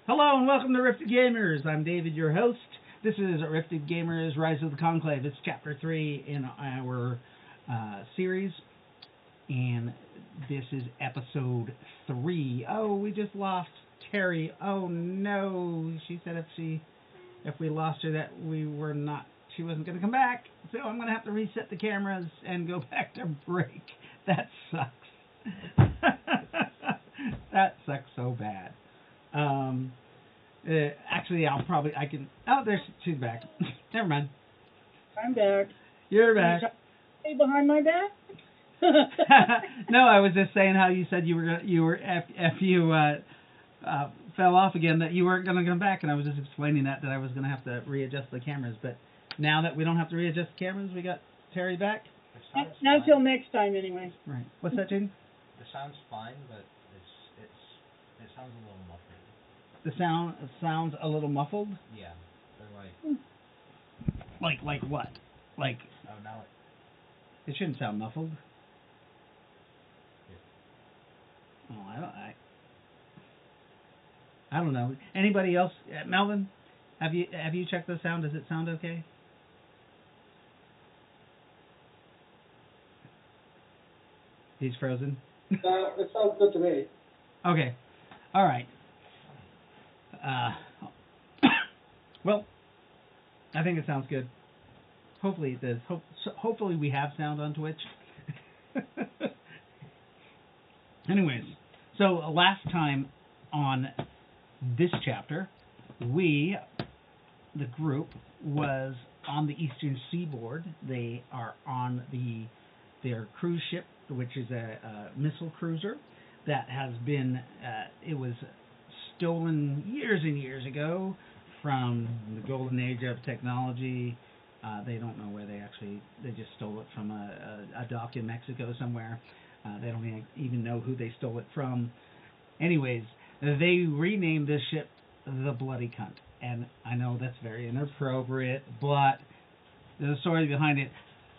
Hello and welcome to Rifted Gamers. I'm David, your host. This is Rifted Gamers Rise of the ConClave. It's Chapter 3 in our series, and this is Episode 3. Oh, we just lost Terry. Oh no, she said if we lost her that she wasn't going to come back. So I'm going to have to reset the cameras and go back to break. That sucks. That sucks so bad. Actually, I can. Oh, she's back. Never mind. I'm back. You're back. Hey, behind my back? No, I was just saying how you said you were if you fell off again that you weren't going to come back, and I was just explaining that I was going to have to readjust the cameras. But now that we don't have to readjust the cameras, we got Terry back. Not till next time, anyway. Right. What's that, Jane? The sound's fine, but it sounds a little muffled. The sound sounds a little muffled. Yeah, they're like what? Like now it shouldn't sound muffled. Yeah. Oh, I don't know. Anybody else? Melvin, have you checked the sound? Does it sound okay? He's frozen. It sounds good to me. Okay. All right. Well, I think it sounds good. Hopefully it does. Hopefully we have sound on Twitch. Anyways, so last time on this chapter, the group was on the eastern seaboard. They are on their cruise ship, which is a missile cruiser that has been, it was stolen years and years ago from the golden age of technology. They don't know where they just stole it from a dock in Mexico somewhere. They don't even know who they stole it from. Anyways, they renamed this ship the Bloody Cunt. And I know that's very inappropriate, but there's a story behind it.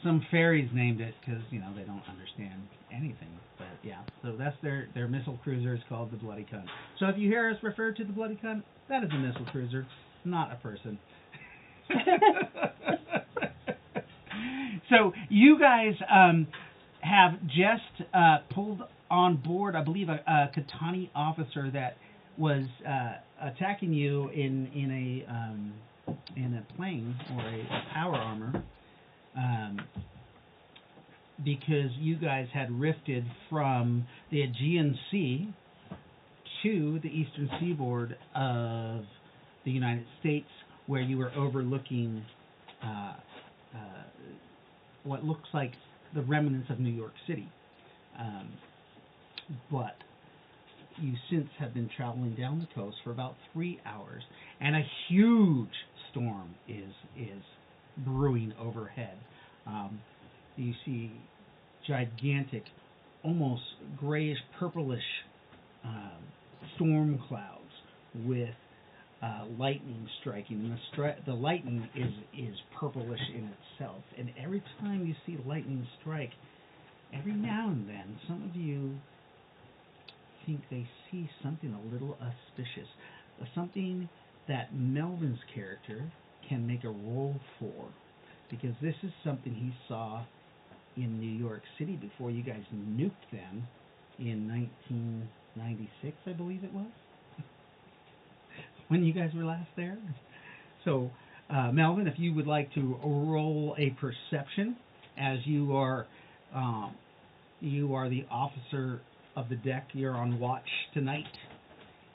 Some fairies named it because, they don't understand anything. But, yeah, so that's their missile cruiser is called the Bloody Cunt. So if you hear us refer to the Bloody Cunt, that is a missile cruiser, not a person. So you guys have just pulled on board, I believe, a Katani officer that was attacking you in a plane or a power armor. Because you guys had rifted from the Aegean Sea to the eastern seaboard of the United States, where you were overlooking what looks like the remnants of New York City. But you since have been traveling down the coast for about 3 hours, and a huge storm is brewing overhead. You see gigantic, almost grayish, purplish storm clouds with lightning striking, and the lightning is purplish in itself. And every time you see lightning strike, every now and then, some of you think they see something a little auspicious, something that Melvin's character can make a roll for, because this is something he saw in New York City before you guys nuked them in 1996, I believe it was, when you guys were last there. So, Melvin, if you would like to roll a perception, as you are the officer of the deck. You're on watch tonight,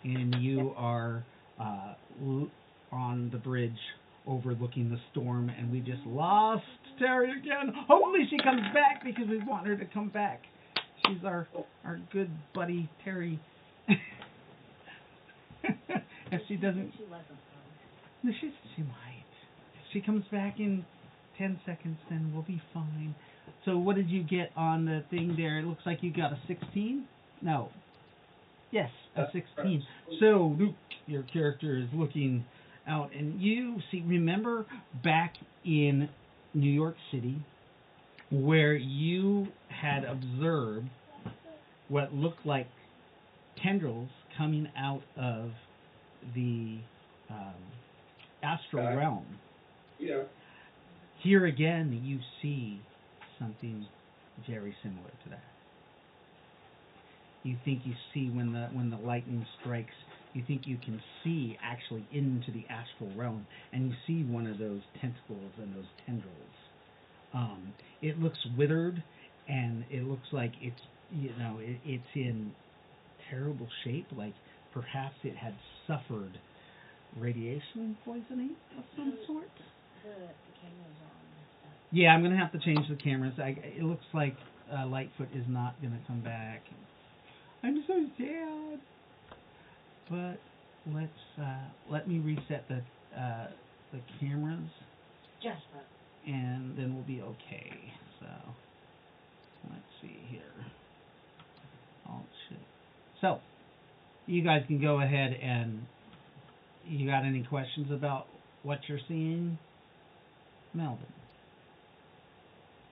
and you are on the bridge overlooking the storm, and we just lost Terry again. Hopefully she comes back, because we want her to come back. She's our good buddy Terry. If she doesn't, she might. If she comes back in 10 seconds, then we'll be fine. So what did you get on the thing there? It looks like you got a 16. No. Yes, a 16. So Luke, your character is looking out, and you see, remember back in New York City where you had observed what looked like tendrils coming out of the astral Okay. realm. Yeah. Here again, you see something very similar to that. You think you see when the lightning strikes. You think you can see actually into the astral realm, and you see one of those tentacles and those tendrils. It looks withered, and it looks like it's it's in terrible shape. Like perhaps it had suffered radiation poisoning of some sort. The camera's on. Yeah, I'm gonna have to change the cameras. It looks like Lightfoot is not gonna come back. I'm so sad. But let me reset the cameras, Jasper. and then we'll be okay. So let's see here. Oh shit. So you guys can go ahead and you got any questions about what you're seeing, Melvin?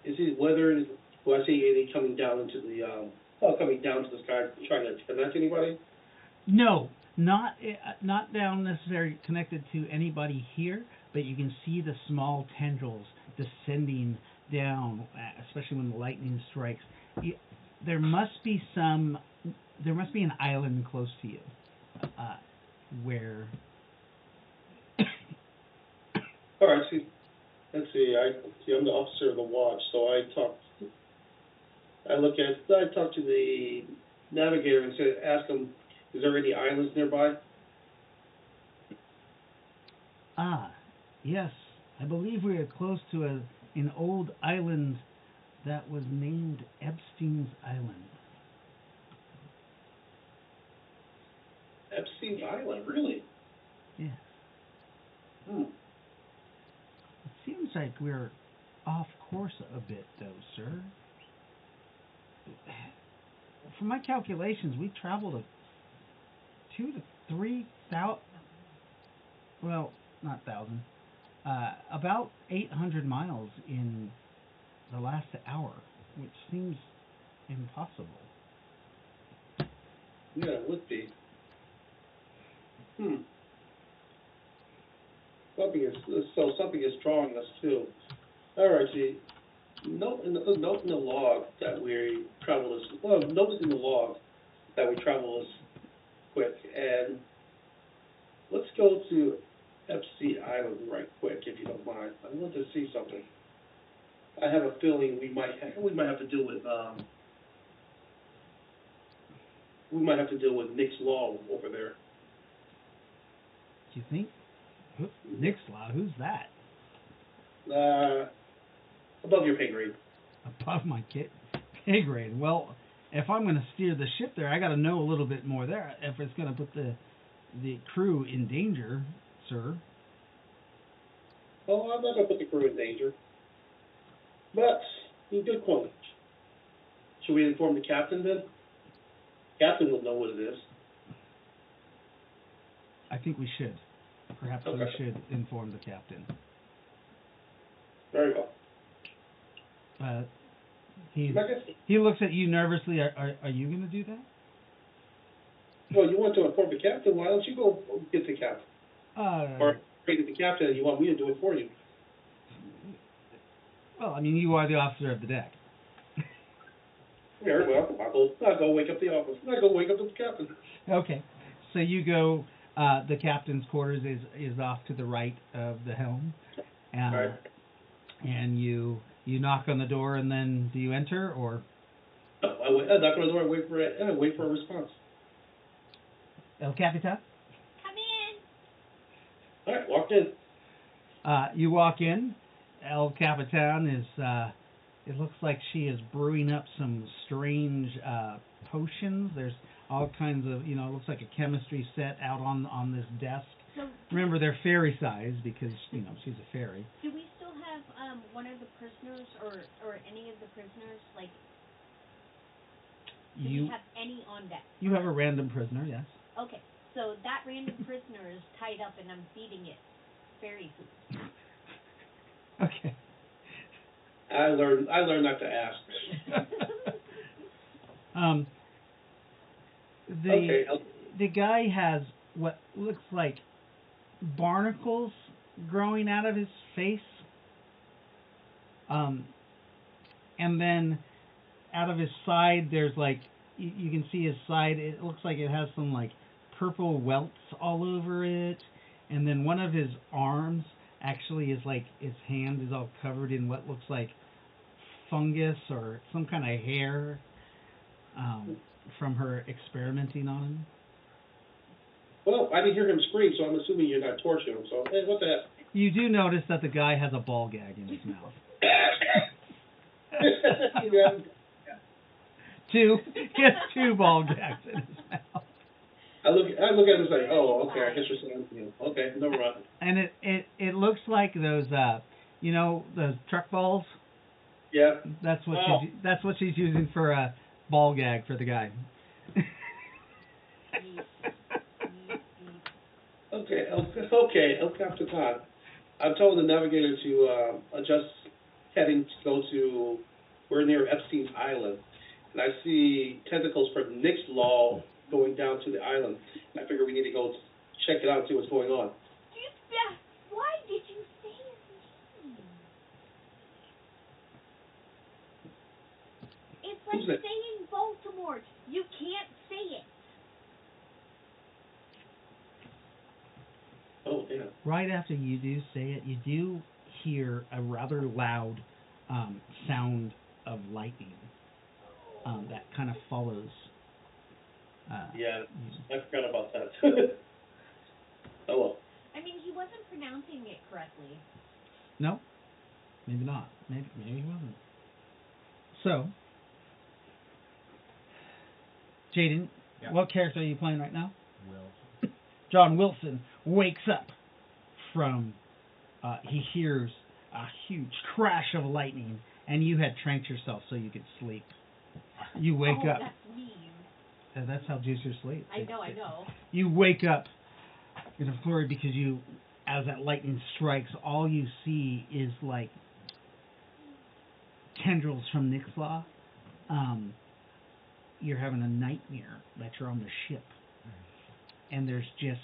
Is it whether do I see any coming down into the coming down to the sky trying to connect anybody? No, not down necessarily connected to anybody here, but you can see the small tendrils descending down, especially when the lightning strikes. There must be an island close to you, where. All right. Let's see. I'm the officer of the watch, so I talk to the navigator and ask him, is there any islands nearby? Yes. I believe we are close to an old island that was named Epstein's Island. Epstein's Island, really? Yeah. Hmm. It seems like we're off course a bit, though, sir. From my calculations, we traveled 2,000 to 3,000. Well, not thousand. About 800 miles in the last hour, which seems impossible. Yeah, it would be. Something is drawing us too. All right, see. Note in the log that we travel this. Well, note in the log that we travel this quick, and let's go to Epstein Island right quick, if you don't mind. I want to see something. I have a feeling we might have to deal with Nick's Law over there. Do you think? Nick's Law? Who's that? Above your pay grade. Above my pay grade. Well, if I'm going to steer the ship there, I got to know a little bit more there. If it's going to put the crew in danger, sir. Oh, I'm not going to put the crew in danger. But, in good point. Should we inform the captain then? Captain will know what it is. I think we should. Perhaps Okay. we should inform the captain. Very well. He looks at you nervously. Are you going to do that? Well, you want to inform the captain, why don't you go get the captain? Or pray to the captain and you want me to do it for you. Well, I mean, you are the officer of the deck. Very well. I'll go wake up the office. I'll go wake up the captain. Okay. So you go, the captain's quarters is off to the right of the helm. Right. And you knock on the door, and then do you enter, or? No, I knock on the door and wait for a response. El Capitan? Come in. All right, walk in. You walk in. El Capitan is, it looks like she is brewing up some strange potions. There's all kinds of, it looks like a chemistry set out on this desk. So, Remember, they're fairy sized because, she's a fairy. do we still have one of the prisoners or any of the prisoners, like, do we have any on deck? You have a random prisoner, yes. Okay, so that random prisoner is tied up and I'm feeding it fairy food. Okay. I learned not to ask. The guy has what looks like barnacles growing out of his face. And then out of his side, there's like, you can see his side, it looks like it has some like purple welts all over it. And then one of his arms actually is like, his hand is all covered in what looks like fungus or some kind of hair from her experimenting on him. Well, I didn't hear him scream, so I'm assuming you're not torturing him. So, hey, what the heck? You do notice that the guy has a ball gag in his mouth. Yeah. Two. He has 2 ball gags in his mouth. I look at him and say, oh, okay, I guess you're saying, you know, okay, never mind. And it looks like those those truck balls. Yeah. That's what she's using for a ball gag for the guy. Okay, Captain Todd. I'm telling the navigator to adjust heading to go to, we're near Epstein's Island, and I see tentacles from Nick's Law going down to the island. I figure we need to go check it out and see what's going on. Why did you say his name? It's like Who's that? saying Baltimore. You can't say it. Oh, yeah. Right after you do say it, you do hear a rather loud sound of lightning that kind of follows. Yeah, I forgot about that. Oh, well. I mean, he wasn't pronouncing it correctly. No, maybe not. Maybe he wasn't. So, Jaden, Yeah. what character are you playing right now? Will. John Wilson wakes up from, he hears a huge crash of lightning, and you had tranked yourself so you could sleep. You wake up. That's mean. That's how juicers sleep. I know. You wake up in a flurry because as that lightning strikes, all you see is like tendrils from Nixlaw. You're having a nightmare that you're on the ship, and there's just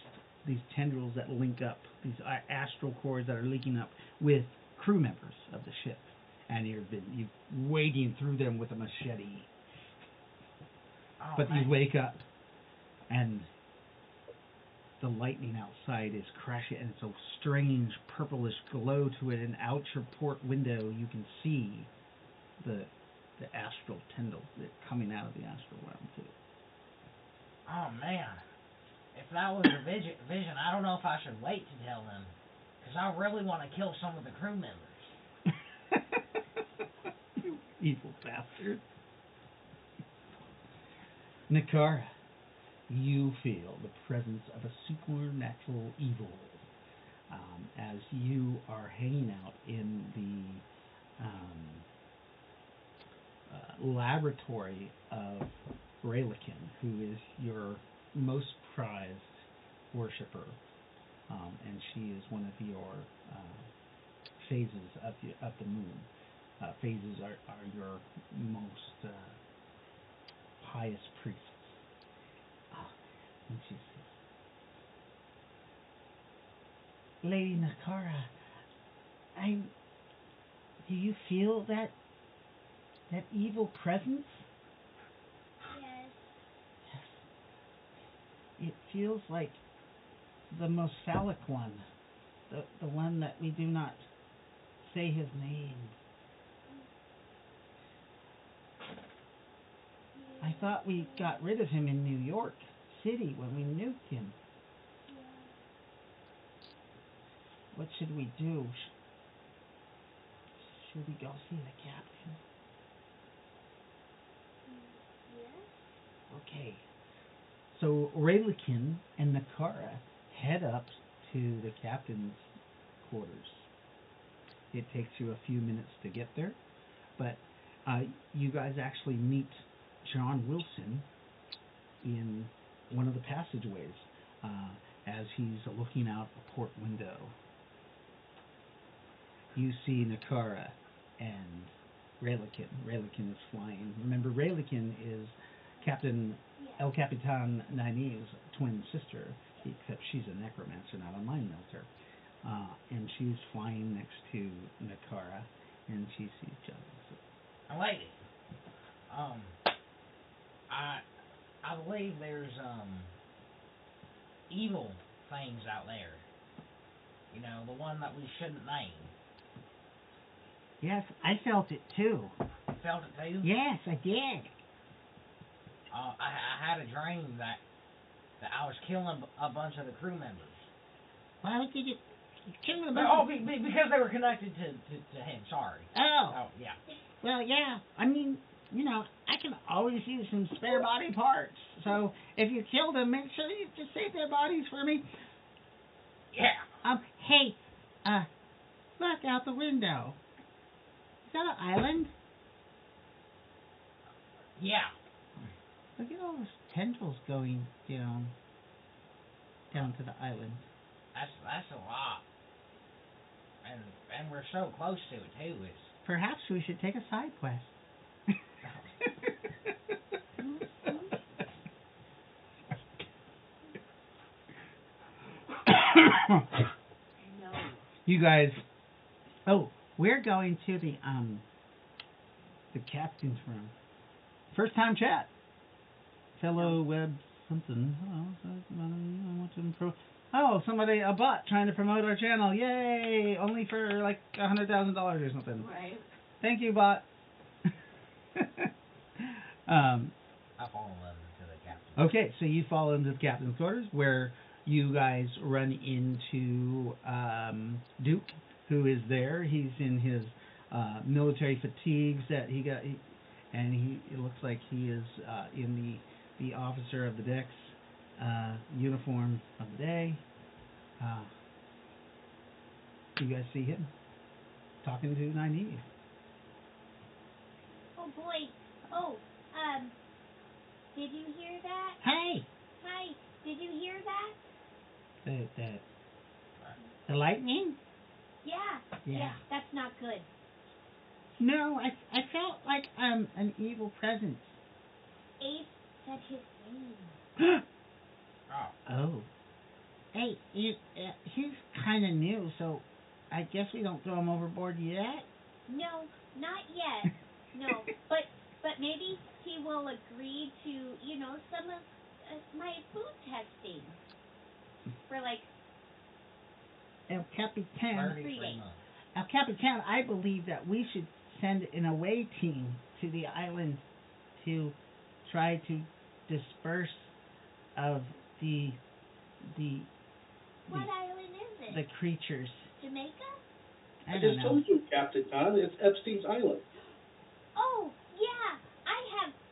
these tendrils that link up, these astral cords that are linking up with crew members of the ship, and you're wading through them with a machete. Oh, But man. you wake up, and the lightning outside is crashing, and it's a strange purplish glow to it, and out your port window you can see the astral tendrils coming out of the astral realm too. Oh, man. If that was a vision, I don't know if I should wait to tell them. Because I really want to kill some of the crew members. You evil bastard. Nakara, you feel the presence of a supernatural evil as you are hanging out in the laboratory of Raylikin, who is your most prized worshiper, and she is one of your phases of the moon. Phases are your most highest priests. And she says, Lady Nakara, do you feel that evil presence? Yes. It feels like the most phallic one, the one that we do not say his name. I thought we got rid of him in New York City when we nuked him. What should we do? Should we go see the captain? Yes. Okay. So Raylikin and Nakara head up to the captain's quarters. It takes you a few minutes to get there, but you guys actually meet John Wilson in one of the passageways as he's looking out a port window. You see Nakara and Raylikin. Raylikin is flying. Remember, Raylikin is Captain El Capitan Naine's twin sister. except she's a necromancer, not a mind melter. And she's flying next to Nakara, and she sees John. So. Lady, I believe there's evil things out there. You know, the one that we shouldn't name. Yes, I felt it too. You felt it too? Yes, I did. I had a dream that I was killing a bunch of the crew members. Why did you kill them? Because they were connected to him. Sorry. Oh, yeah. Well, yeah. I mean, you know, I can always use some spare body parts. So if you kill them, make sure you just save their bodies for me. Yeah. Hey, look out the window. Is that an island? Yeah. Look at all those tendrils going down to the island. That's a lot. And we're so close to it too. Perhaps we should take a side quest. No. You guys. Oh, we're going to the captain's room. First time chat. Fellow web something. Oh, somebody, a bot trying to promote our channel. Yay! Only for like $100,000 or something. Right. Thank you, bot. I follow them to the captain. Okay, so you follow him to the captain's quarters, where you guys run into Duke, who is there. He's in his military fatigues that he got, and it looks like he is in the officer of the decks uniform of the day. You guys see him talking to Nynaeve. Oh boy. Oh, did you hear that? Hey, Hi. Did you hear that? the lightning? Yeah. That's not good. No, I felt like an evil presence. Ace said his name. Oh. Hey, he's kind of new, so I guess we don't throw him overboard yet. No, not yet. No, but maybe he will agree to, some of my food testing for like El Capitan. 3 days. El Capitan, I believe that we should send an away team to the island to try to disperse of the What island is it? the creatures. Jamaica? I I don't just know. told you, Captain Todd, it's Epstein's Island. Oh, yeah.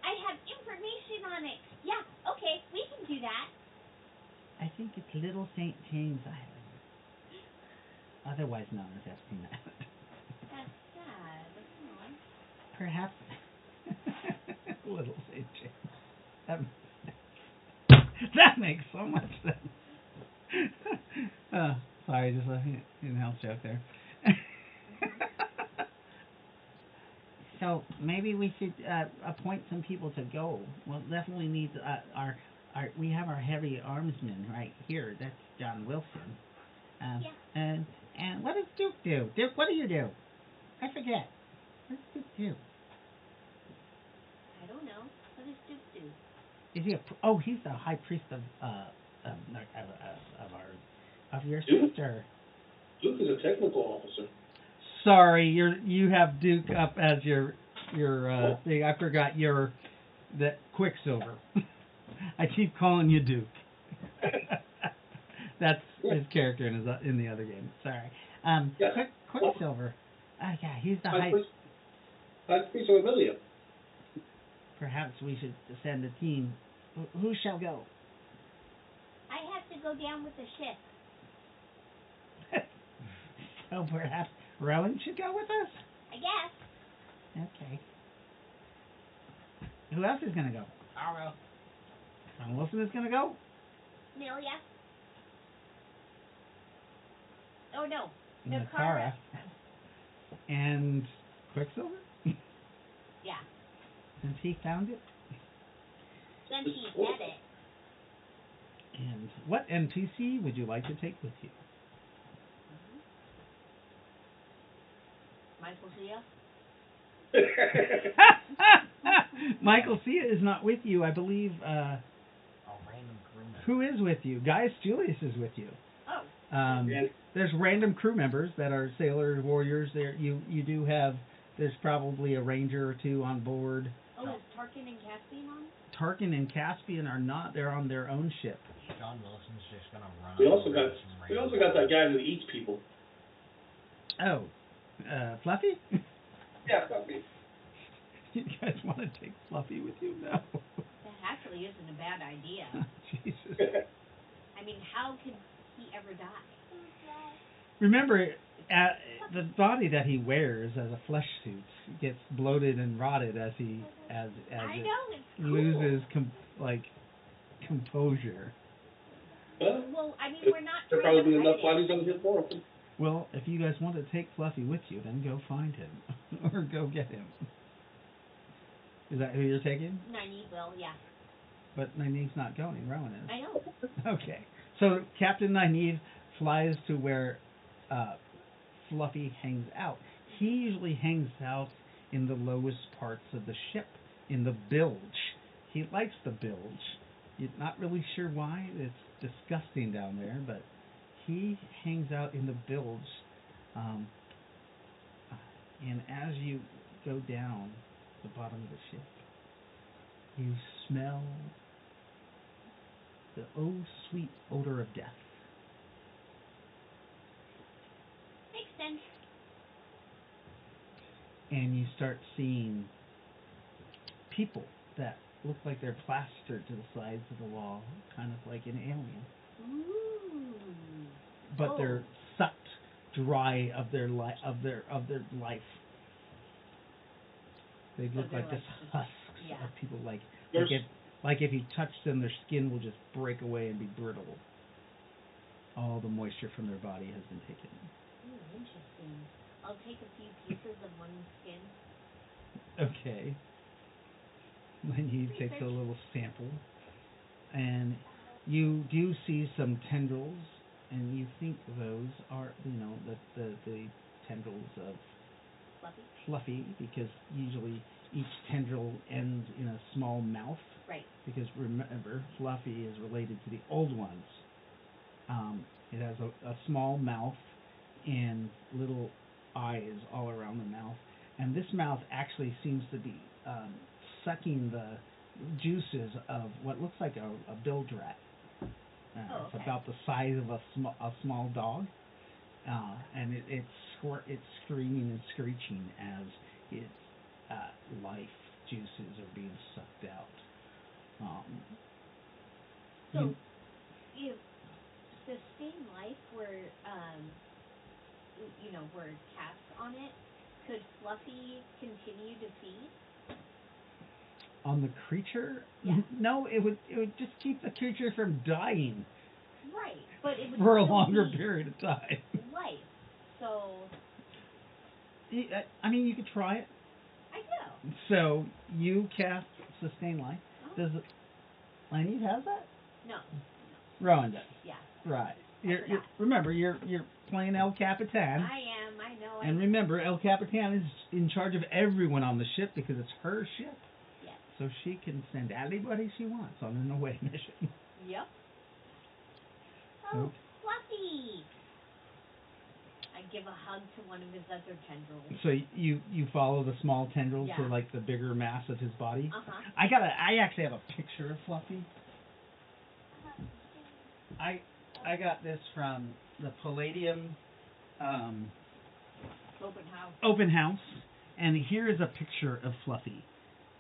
I have information on it. Yeah, okay, we can do that. I think it's Little St. James Island, otherwise known as Epstein Island. That's sad. Perhaps Little St. James. That makes so much sense. Sorry, just an in-house joke there. So maybe we should appoint some people to go. We'll definitely need we have our heavy armsman right here. That's John Wilson. Yeah. And what does Duke do? Duke, what do you do? I forget. What does Duke do? I don't know. What does Duke do? Is he he's the high priest of your Duke? sister. Duke is a technical officer. Sorry, you have Duke up as your thing. I forgot that Quicksilver. I keep calling you Duke. That's his character in the other game. Sorry. Yes. Quicksilver. Yeah, he's the high. High priest of Amelia. Perhaps we should send a team. Who shall go? I have to go down with the ship. So perhaps Rowan should go with us? I guess. Okay. Who else is going to go? I'll go. John Wilson is going to go? Amelia. Oh, no. Nakara. And Quicksilver? Yeah. Since he found it? Then he said it. And What NPC would you like to take with you? Michael Zia? Michael Cia is not with you. I believe, A random crew member. who is with you? Gaius Julius is with you. Oh. Yeah. There's random crew members that are sailors, warriors. There, you do have. There's probably a ranger or two on board. Oh, is Tarkin and Caspian on? Tarkin and Caspian are not. They're on their own ship. John Wilson's just gonna run. We up also and got get some we also random- got that guy who eats people. Oh, Fluffy? Yeah, that's me. You guys want to take Fluffy with you? No. That actually isn't a bad idea. Jesus. I mean, how could he ever die? Remember, the body that he wears as a flesh suit gets bloated and rotted as he I it know, it's cool. loses composure. Well, Well, I mean, we're not there'll trying probably to be enough hide bodies it. on his floor. Well, if you guys want to take Fluffy with you, then go find him or go get him. Is that who you're taking? Nynaeve will, yeah. But Nynaeve's not going. Rowan is. I know. Okay. So Captain Nynaeve flies to where Fluffy hangs out. He usually hangs out in the lowest parts of the ship, in the bilge. He likes the bilge. You're not really sure why. It's disgusting down there, but he hangs out in the bilge. And as you go down the bottom of the ship, you smell the sweet odor of death. Makes sense. And you start seeing people that look like they're plastered to the sides of the wall, kind of like an alien. Ooh. But Oh. they're sucked dry of their life. They So look they're like this like- husks yeah. of people. There's- Like if you touch them, their skin will just break away and be brittle. All the moisture from their body has been taken. Ooh, interesting. I'll take a few pieces of one skin. Okay. Nynaeve takes a little sample, and you do see some tendrils, and you think those are, the tendrils of Fluffy? Fluffy, because usually each tendril ends in a small mouth. Right. Because remember, Fluffy is related to the old ones. It has a small mouth and little eyes all around the mouth. And this mouth actually seems to be sucking the juices of what looks like a bilge rat. It's okay. about the size of a small dog. And it's screaming and screeching as its life juices are being sucked out. So, if sustain life were, were cast on it, could Fluffy continue to feed? On the creature? Yeah. No, it would just keep the creature from dying Right, but it would for a still longer be period of time. life. So, I mean, you could try it. I know. So you cast sustain life. Oh. Does Nynaeve have that? No. Rowan does. Yeah. Right. forgot. Remember, you're playing El Capitan. I am. I know. And remember, El Capitan is in charge of everyone on the ship because it's her ship. Yes. So she can send anybody she wants on an away mission. Yep. So- Oh, Fluffy! I give a hug to one of his other tendrils. So you follow the small tendrils to Yeah. like the bigger mass of his body. Uh-huh. I actually have a picture of Fluffy. I got this from the Palladium Open house. open house, and here is a picture of Fluffy.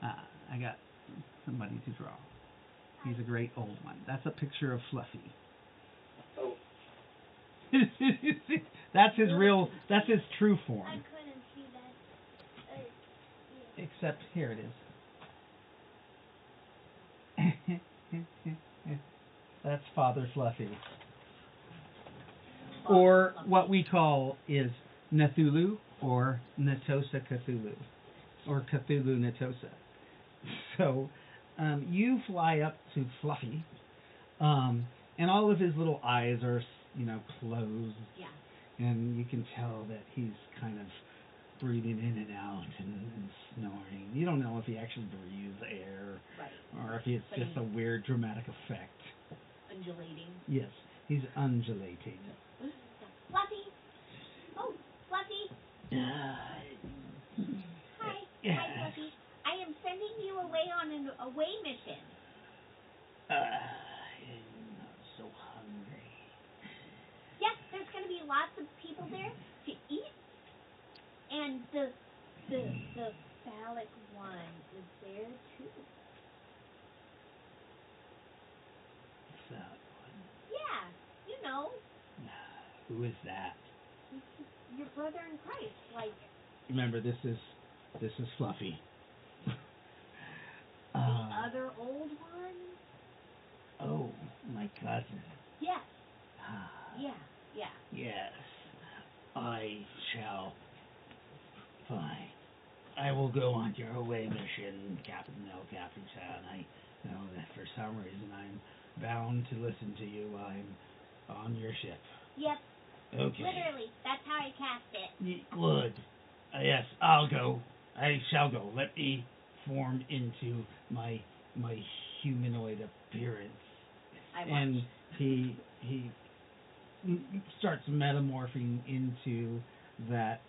I got somebody to draw. He's a great old one. That's a picture of Fluffy. Oh, That's his true I form. couldn't see that. Except here it is. That's Father Fluffy. Or what we call is Cthulhu or Natosa Cthulhu. Or Cthulhu Natosa. So you fly up to Fluffy and all of his little eyes are, closed, Yeah. and you can tell that he's kind of breathing in and out and snoring. You don't know if he actually breathes air Right. or if it's But just a weird dramatic effect. Undulating. Yes, he's undulating. Fluffy. Oh, Fluffy. Hi. Yes. Hi, Fluffy. I am sending you away on an away mission. I'm so hungry. Yes, there's going to be lots of people there to eat, and the phallic one is there too. That Yeah, you know, one. Who is that? your brother in Christ. Like Remember, this is Fluffy. the other old one. Oh, my cousin. Yes. Ah, Yeah. Yeah. yes, I shall. Fine. I will go on your away mission, Captain San. I know that for some reason I'm bound to listen to you while I'm on your ship. Yep. Okay. Literally, that's how I cast it. Good. Yes, I'll go. I shall go. Let me form into my humanoid appearance. I watch. And he starts metamorphing into that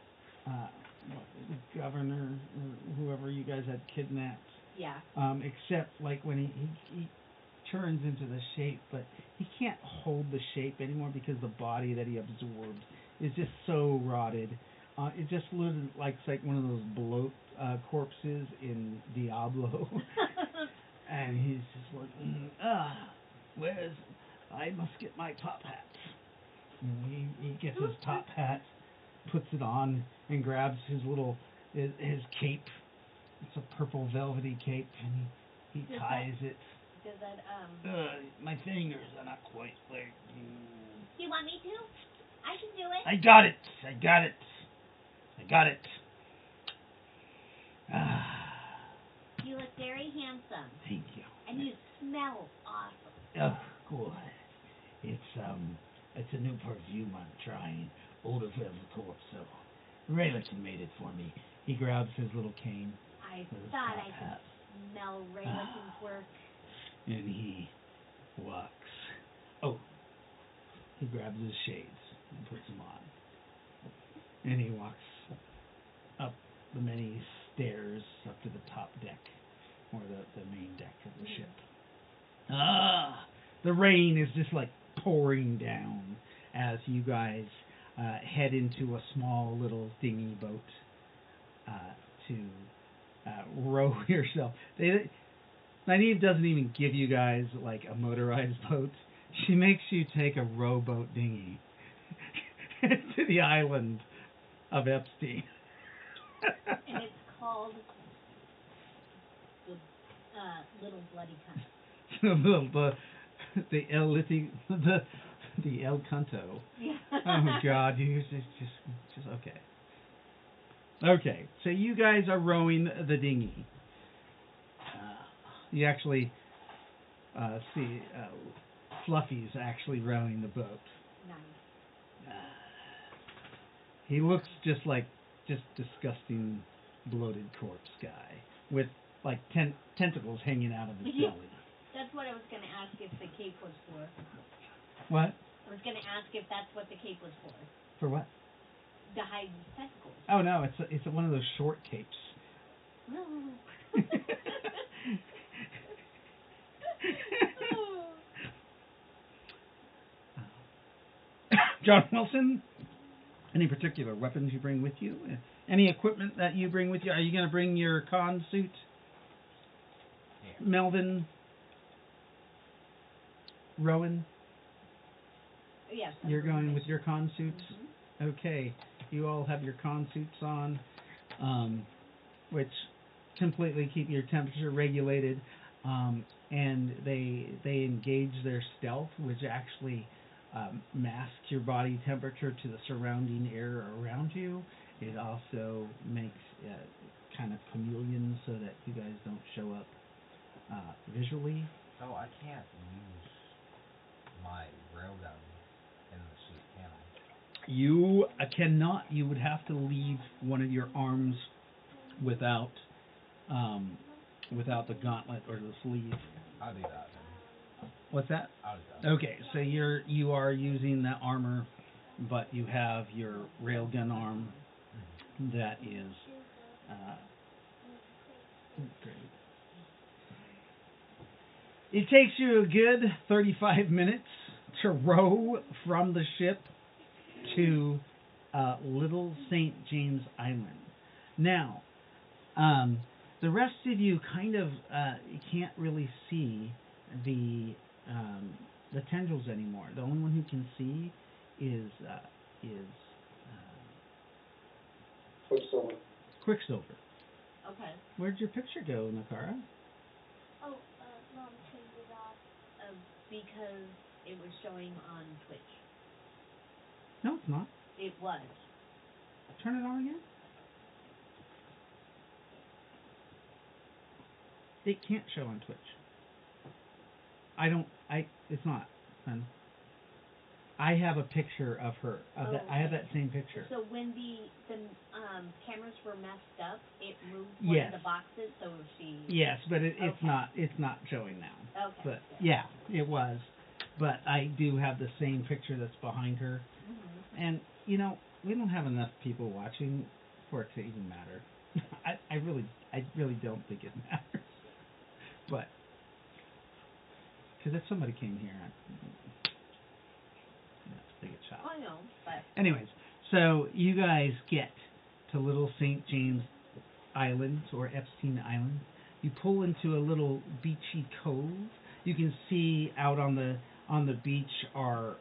governor or whoever you guys had kidnapped. Yeah. Except like when he turns into the shape, but he can't hold the shape anymore because the body that he absorbed is just so rotted. It just looks like it's like one of those bloat corpses in Diablo. And he's just like, where's... I must get my top hat. And he gets his top hat, puts it on, and grabs his little, his cape. It's a purple velvety cape, and he ties it. Does that, My fingers are not quite like... Do you want me to? I can do it. I got it! You look very handsome. Thank you. And you smell awesome. Oh, good. It's a new perfume I'm trying. Odor of corpse, so Rayleigh made it for me. He grabs his little cane. I with his thought top I hat, could smell Rayleigh's work. and he walks. Oh, he grabs his shades and puts them on. And he walks up the many stairs up to the top deck, or the main deck of the ship. The rain is just like pouring down as you guys head into a small little dinghy boat to row yourself. Nynaeve doesn't even give you guys like a motorized boat. She makes you take a rowboat dinghy to the island of Epstein. And it's called the Little Bloody Cunt. the El Canto. Yeah. Oh God, you just okay. Okay, so you guys are rowing the dinghy. You actually see Fluffy's actually rowing the boat. Nice. He looks just disgusting, bloated corpse guy with like tentacles hanging out of his belly. That's what I was going to ask if the cape was for. What? I was going to ask if that's what the cape was for. For what? To hide his testicles. Oh no, it's one of those short capes. No. John Wilson, any particular weapons you bring with you? Any equipment that you bring with you? Are you going to bring your con suit? Yeah. Melvin? Rowan? Yes. You're going with your con suits? Mm-hmm. Okay. You all have your con suits on, which completely keep your temperature regulated, and they engage their stealth, which actually masks your body temperature to the surrounding air around you. It also makes kind of chameleon so that you guys don't show up visually. So I can't use my railgun in the suit, can I? You cannot. You would have to leave one of your arms without without the gauntlet or the sleeve. I'll do that then. What's that? I'll do that. Okay, so you are using the armor, but you have your railgun arm that is great. It takes you a good 35 minutes to row from the ship to Little St. James Island. Now, the rest of you kind of you can't really see the tendrils anymore. The only one who can see is Quicksilver. Quicksilver. Okay. Where'd your picture go, Nakara? Oh, Mom turned it off because it was showing on Twitch. No, it's not. It was. Turn it on again. It can't show on Twitch. It's not. I have a picture of her. I have that same picture. So when the cameras were messed up, it moved one Yes. of the boxes. So she. Yes, but it's Okay. not showing now. Okay. But yeah, it was. But I do have the same picture that's behind her. Mm-hmm. And we don't have enough people watching for it to even matter. I really don't think it matters. But because if somebody came here, I'd take a shot. I know, but. Anyways, so you guys get to Little St. James Island or Epstein Island. You pull into a little beachy cove. You can see out on the beach are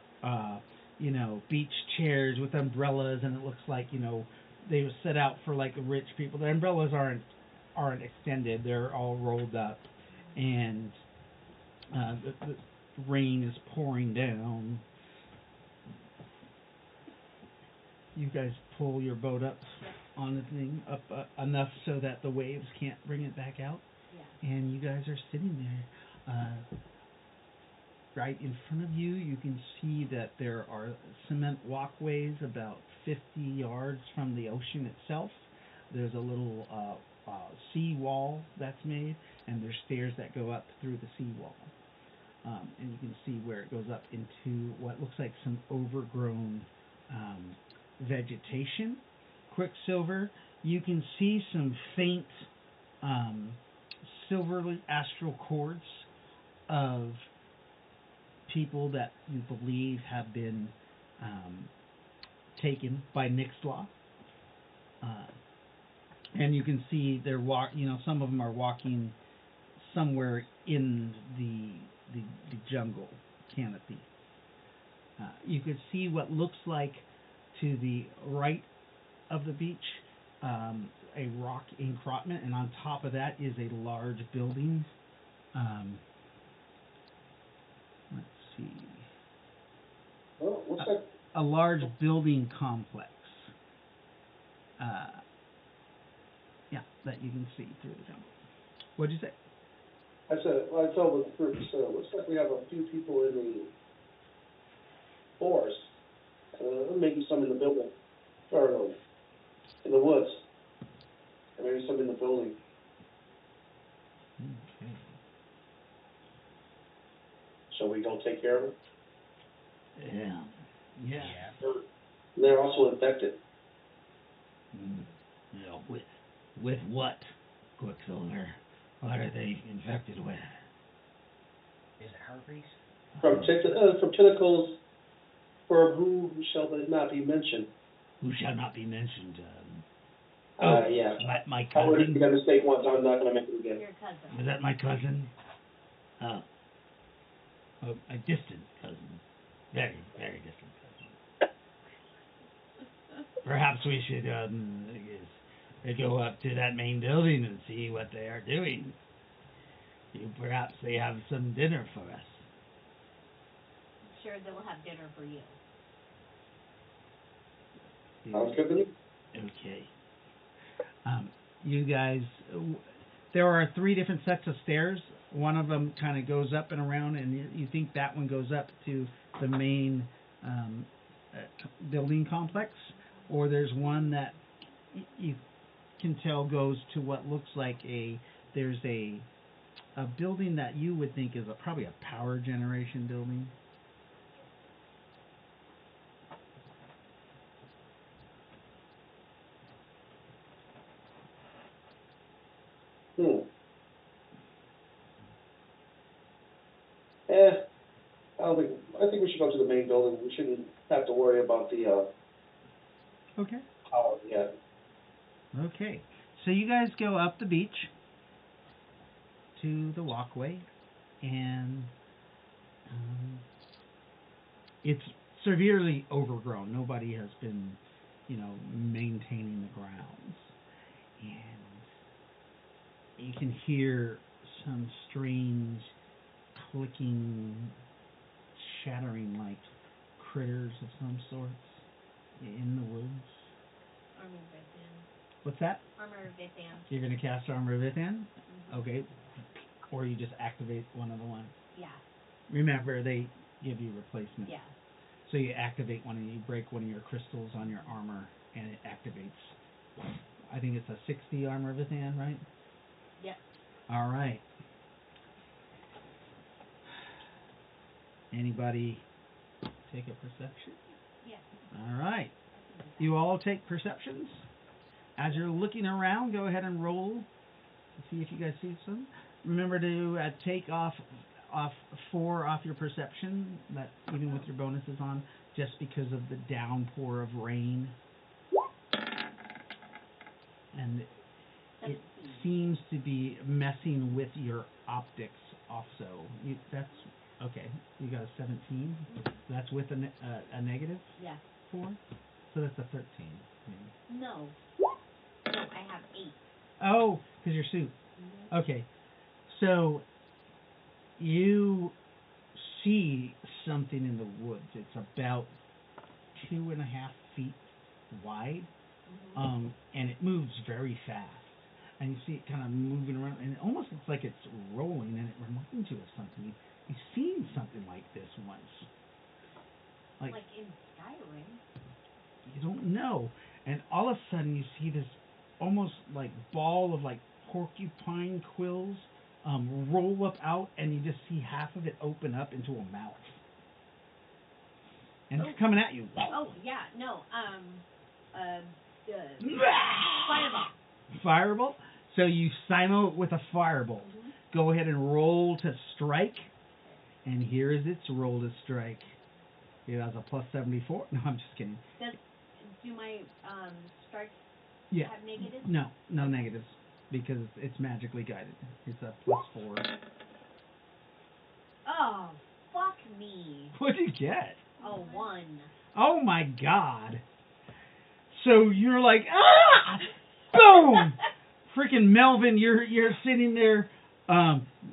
beach chairs with umbrellas, and it looks like they were set out for like rich people. The umbrellas aren't extended; they're all rolled up, and the rain is pouring down. You guys pull your boat up on the thing up enough so that the waves can't bring it back out, and you guys are sitting there. Right in front of you, you can see that there are cement walkways about 50 yards from the ocean itself. There's a little sea wall that's made, and there's stairs that go up through the sea wall. And you can see where it goes up into what looks like some overgrown vegetation. Quicksilver, you can see some faint silverly astral cords of people that you believe have been taken by Nixlaw. And you can see they're some of them are walking somewhere in the jungle canopy. You could see what looks like to the right of the beach a rock encroachment, and on top of that is a large building. Let's see. Oh, what's that? A large building complex. That you can see through the jungle. What'd you say? I said, well, I told the group, so it looks like we have a few people in the forest. Maybe some in the building. Or no, in the woods. And maybe some in the building. Okay. Shall we go take care of them? Yeah. They're also infected. With what, Quicksilver? What are they infected with? Is it herpes? From tentacles for who shall not be mentioned. Who shall not be mentioned? Yeah. My I already cousin? made a mistake once. I'm not going to make it again. Your cousin. Was that my cousin? Oh, a distant cousin. Very, very distant cousin. Perhaps we should go up to that main building and see what they are doing. Perhaps they have some dinner for us. I'm sure they will have dinner for you. Sounds good to me. Okay. You guys, there are 3 different sets of stairs one of them kind of goes up and around, and you think that one goes up to the main building complex, or there's one that you can tell goes to what looks like there's a building that you would think is probably a power generation building. I think we should go to the main building. We shouldn't have to worry about the Okay. power yet. Okay. So you guys go up the beach to the walkway, and it's severely overgrown. Nobody has been, maintaining the grounds. And you can hear some strange clicking, shattering like critters of some sorts in the woods. Armor Vithan. What's that? Armor Vithan. You're going to cast Armor Vithan? Mm-hmm. Okay. Or you just activate one of the ones. Yeah. Remember, they give you replacements. Yeah. So you activate one, and you break one of your crystals on your armor, and it activates. I think it's a 60 Armor Vithan, right? Yep. All right. Anybody take a perception? Yes. All right. You all take perceptions. As you're looking around, go ahead and roll to see if you guys see some. Remember to take off 4 off your perception, that even with your bonuses on, just because of the downpour of rain. And it seems to be messing with your optics also. That's okay. You got a 17. That's with a negative? Yeah. 4? So that's a 13. No. No, I have 8. Oh, because your suit. Mm-hmm. Okay. So you see something in the woods. It's about 2.5 feet wide, Mm-hmm. And it moves very fast. And you see it kind of moving around, and it almost looks like it's rolling, and it reminds you of something. You've seen something like this once. Like in Skyrim. You don't know. And all of a sudden you see this almost like ball of like porcupine quills roll up out, and you just see half of it open up into a mouth. And it's coming at you. Oh, yeah, no, fireball. Fireball? So you simo it with a fireball. Mm-hmm. Go ahead and roll to strike. And here is its roll to strike. It has a plus 74. No, I'm just kidding. Do my strikes have negatives? No negatives, because it's magically guided. It's a plus 4. Oh, fuck me. What did you get? Oh, 1. Oh my God. So you're like, ah! Boom! Freaking Melvin, you're sitting there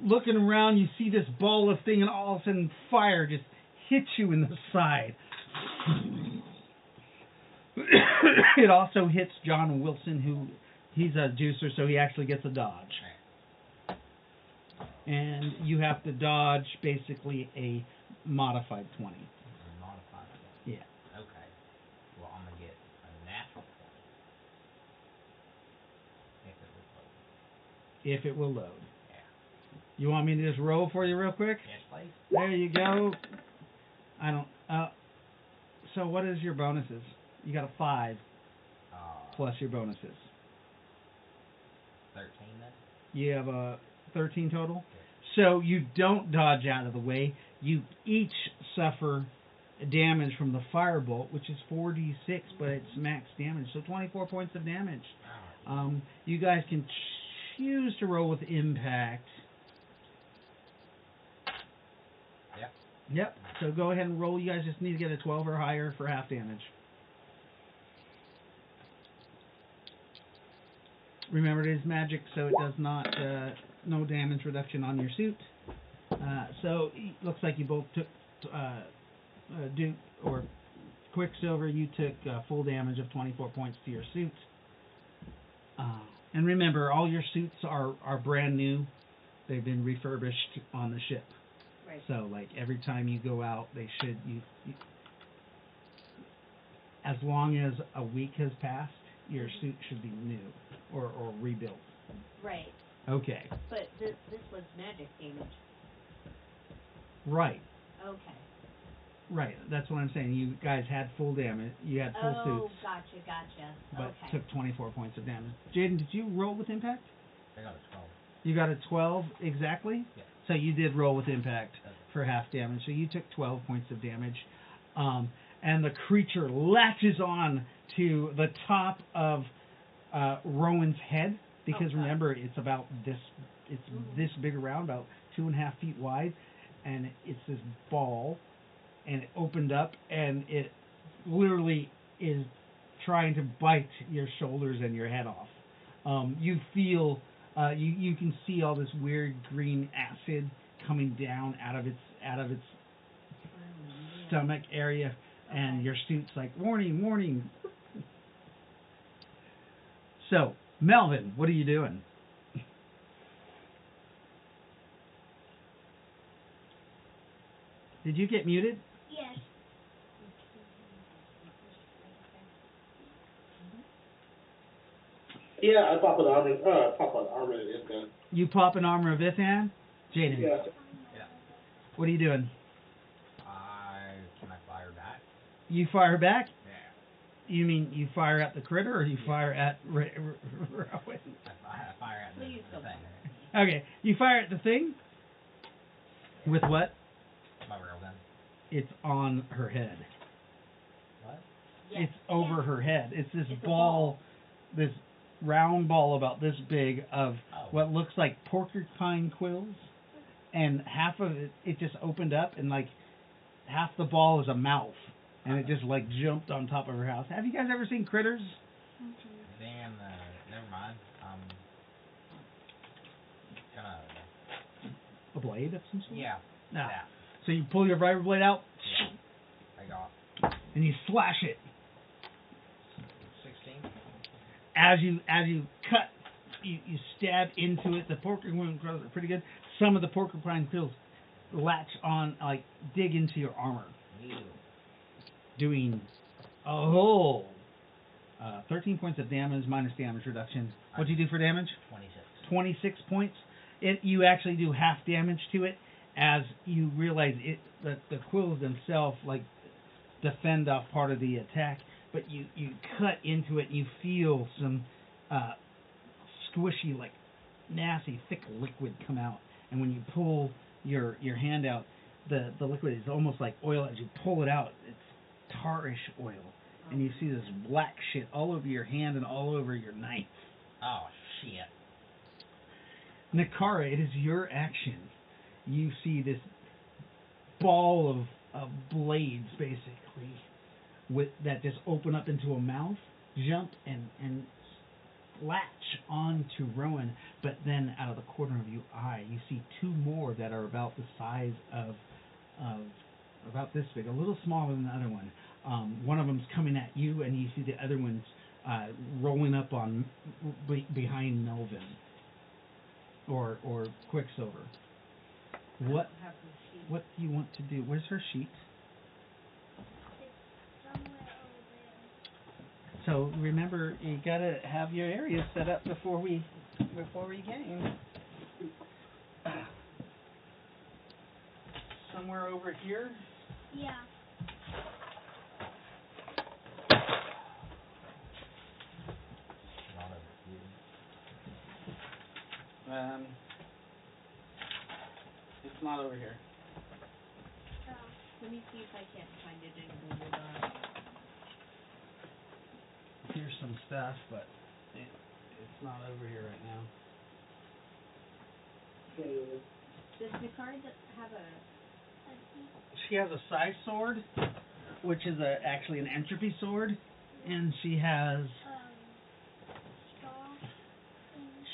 looking around, you see this ball of thing, and all of a sudden fire just hits you in the side. It also hits John Wilson, he's a juicer, so he actually gets a dodge. And you have to dodge basically a modified 20. Modified. Yeah. Okay. Well, I'm gonna get a natural 20. If it will load. If it will load. Yeah. You want me to just roll for you real quick? Yes, please. There you go. I don't. So what is your bonuses? You got a 5 plus your bonuses. 13 then. You have a 13 total. So you don't dodge out of the way. You each suffer damage from the firebolt, which is 4d6, but it's max damage, so 24 points of damage. You guys can choose to roll with impact. Yep. So go ahead and roll. You guys just need to get a 12 or higher for half damage. Remember, it is magic, so it does not no damage reduction on your suit. So it looks like you both took Duke or Quicksilver. You took full damage of 24 points to your suit. And remember, all your suits are brand new. They've been refurbished on the ship. Right. So, like, every time you go out, they should, as long as a week has passed, your suit should be new or rebuilt. Right. Okay. But this was magic damage. Right. Okay. Right. That's what I'm saying. You guys had full damage. You had full Oh, suits, gotcha. but Okay. took 24 points of damage. Jaden, did you roll with impact? I got a 12. You got a 12 exactly? Yeah. So you did roll with impact for half damage. So you took 12 points of damage. And the creature latches on to the top of Rowan's head, because remember, it's about this, it's this big around, about 2.5 feet wide, and it's this ball, and it opened up, and it literally is trying to bite your shoulders and your head off. You feel, you can see all this weird green acid coming down out of its stomach area, and your suit's like, warning, warning. So, Melvin, what are you doing? Did you get muted? Yes. Yeah, I pop an armor in there. You pop an armor of Ithan? Jaden, Yeah. what are you doing? Can I fire back? You fire back? Yeah. You mean you fire at the critter, or you fire at Rowan? I fire at the Please don't. thing. Okay, you fire at the thing? With what? My real gun. It's on her head. What? Yes. It's over her head. It's this It's a ball, this round ball about this big of Oh. what looks like porcupine quills, and half of it just opened up, and like half the ball is a mouth, and it just like jumped on top of her house. Have you guys ever seen Critters? Then, never mind. Gonna. A blade of some sort? Yeah. No. Yeah. So you pull your vibra blade out, I got and you slash it. 16. As you cut, you stab into it. The porcupine quills are pretty good. Some of the porcupine quills latch on, like dig into your armor, Ew. doing a whole 13 points of damage minus damage reduction. What'd you do for damage? 26. 26 points. You actually do half damage to it, as you realize the quills themselves like defend off part of the attack, but you cut into it and you feel some squishy, like nasty thick liquid come out, and when you pull your hand out, the liquid is almost like oil. As you pull it out, it's tarish oil, and you see this black shit all over your hand and all over your knife. Oh, shit. Nakara, it is your action. You see this ball of blades, basically, that just open up into a mouth, jump and latch onto Rowan, but then out of the corner of your eye, you see two more that are about the size of about this big, a little smaller than the other one. One of them's coming at you, and you see the other one's rolling up on behind Melvin or Quicksilver. What do you want to do? Where's her sheet? So remember, you gotta have your area set up before we game. Somewhere over here. Yeah. Not over here. It's not over here. Let me see if I can't find it in Google Docs. Here's some stuff, but it's not over here right now. Does Nicard have a... She has a scythe sword, which is actually an entropy sword, and she has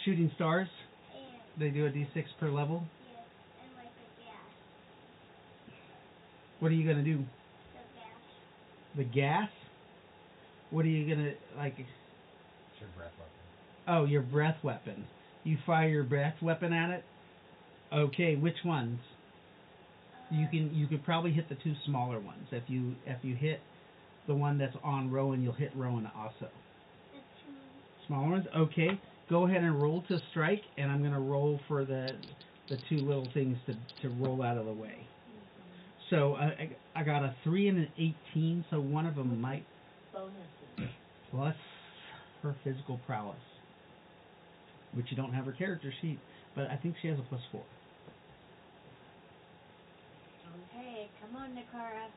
shooting stars. They do a d6 per level. Yes, and like a gas. What are you gonna do? The gas. The gas? What are you gonna like? It's your breath weapon. Oh, your breath weapon. You fire your breath weapon at it. Okay, which ones? You could probably hit the two smaller ones. If you hit the one that's on Rowan, you'll hit Rowan also. The two. Smaller ones? Okay. Go ahead and roll to strike, and I'm gonna roll for the two little things to roll out of the way. So I got a 3 and an 18, so one of them might Bonuses. plus her physical prowess, which you don't have her character sheet, but I think she has a +4. Okay, come on, Nakara.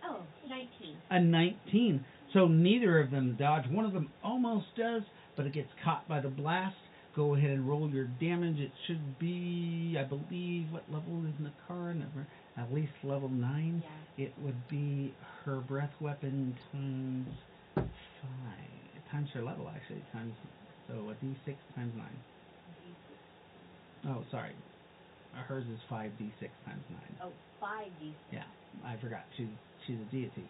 Oh, 19. A 19. So neither of them dodge. One of them almost does, but it gets caught by the blast. Go ahead and roll your damage. It should be, I believe, what level is Nakara? Never, at least level 9. Yeah. It would be her breath weapon times 5. Times her level, actually. So a d6 times 9. Oh, sorry. Hers is 5d6 times 9. Oh, 5d6. Yeah, I forgot. She's a deity.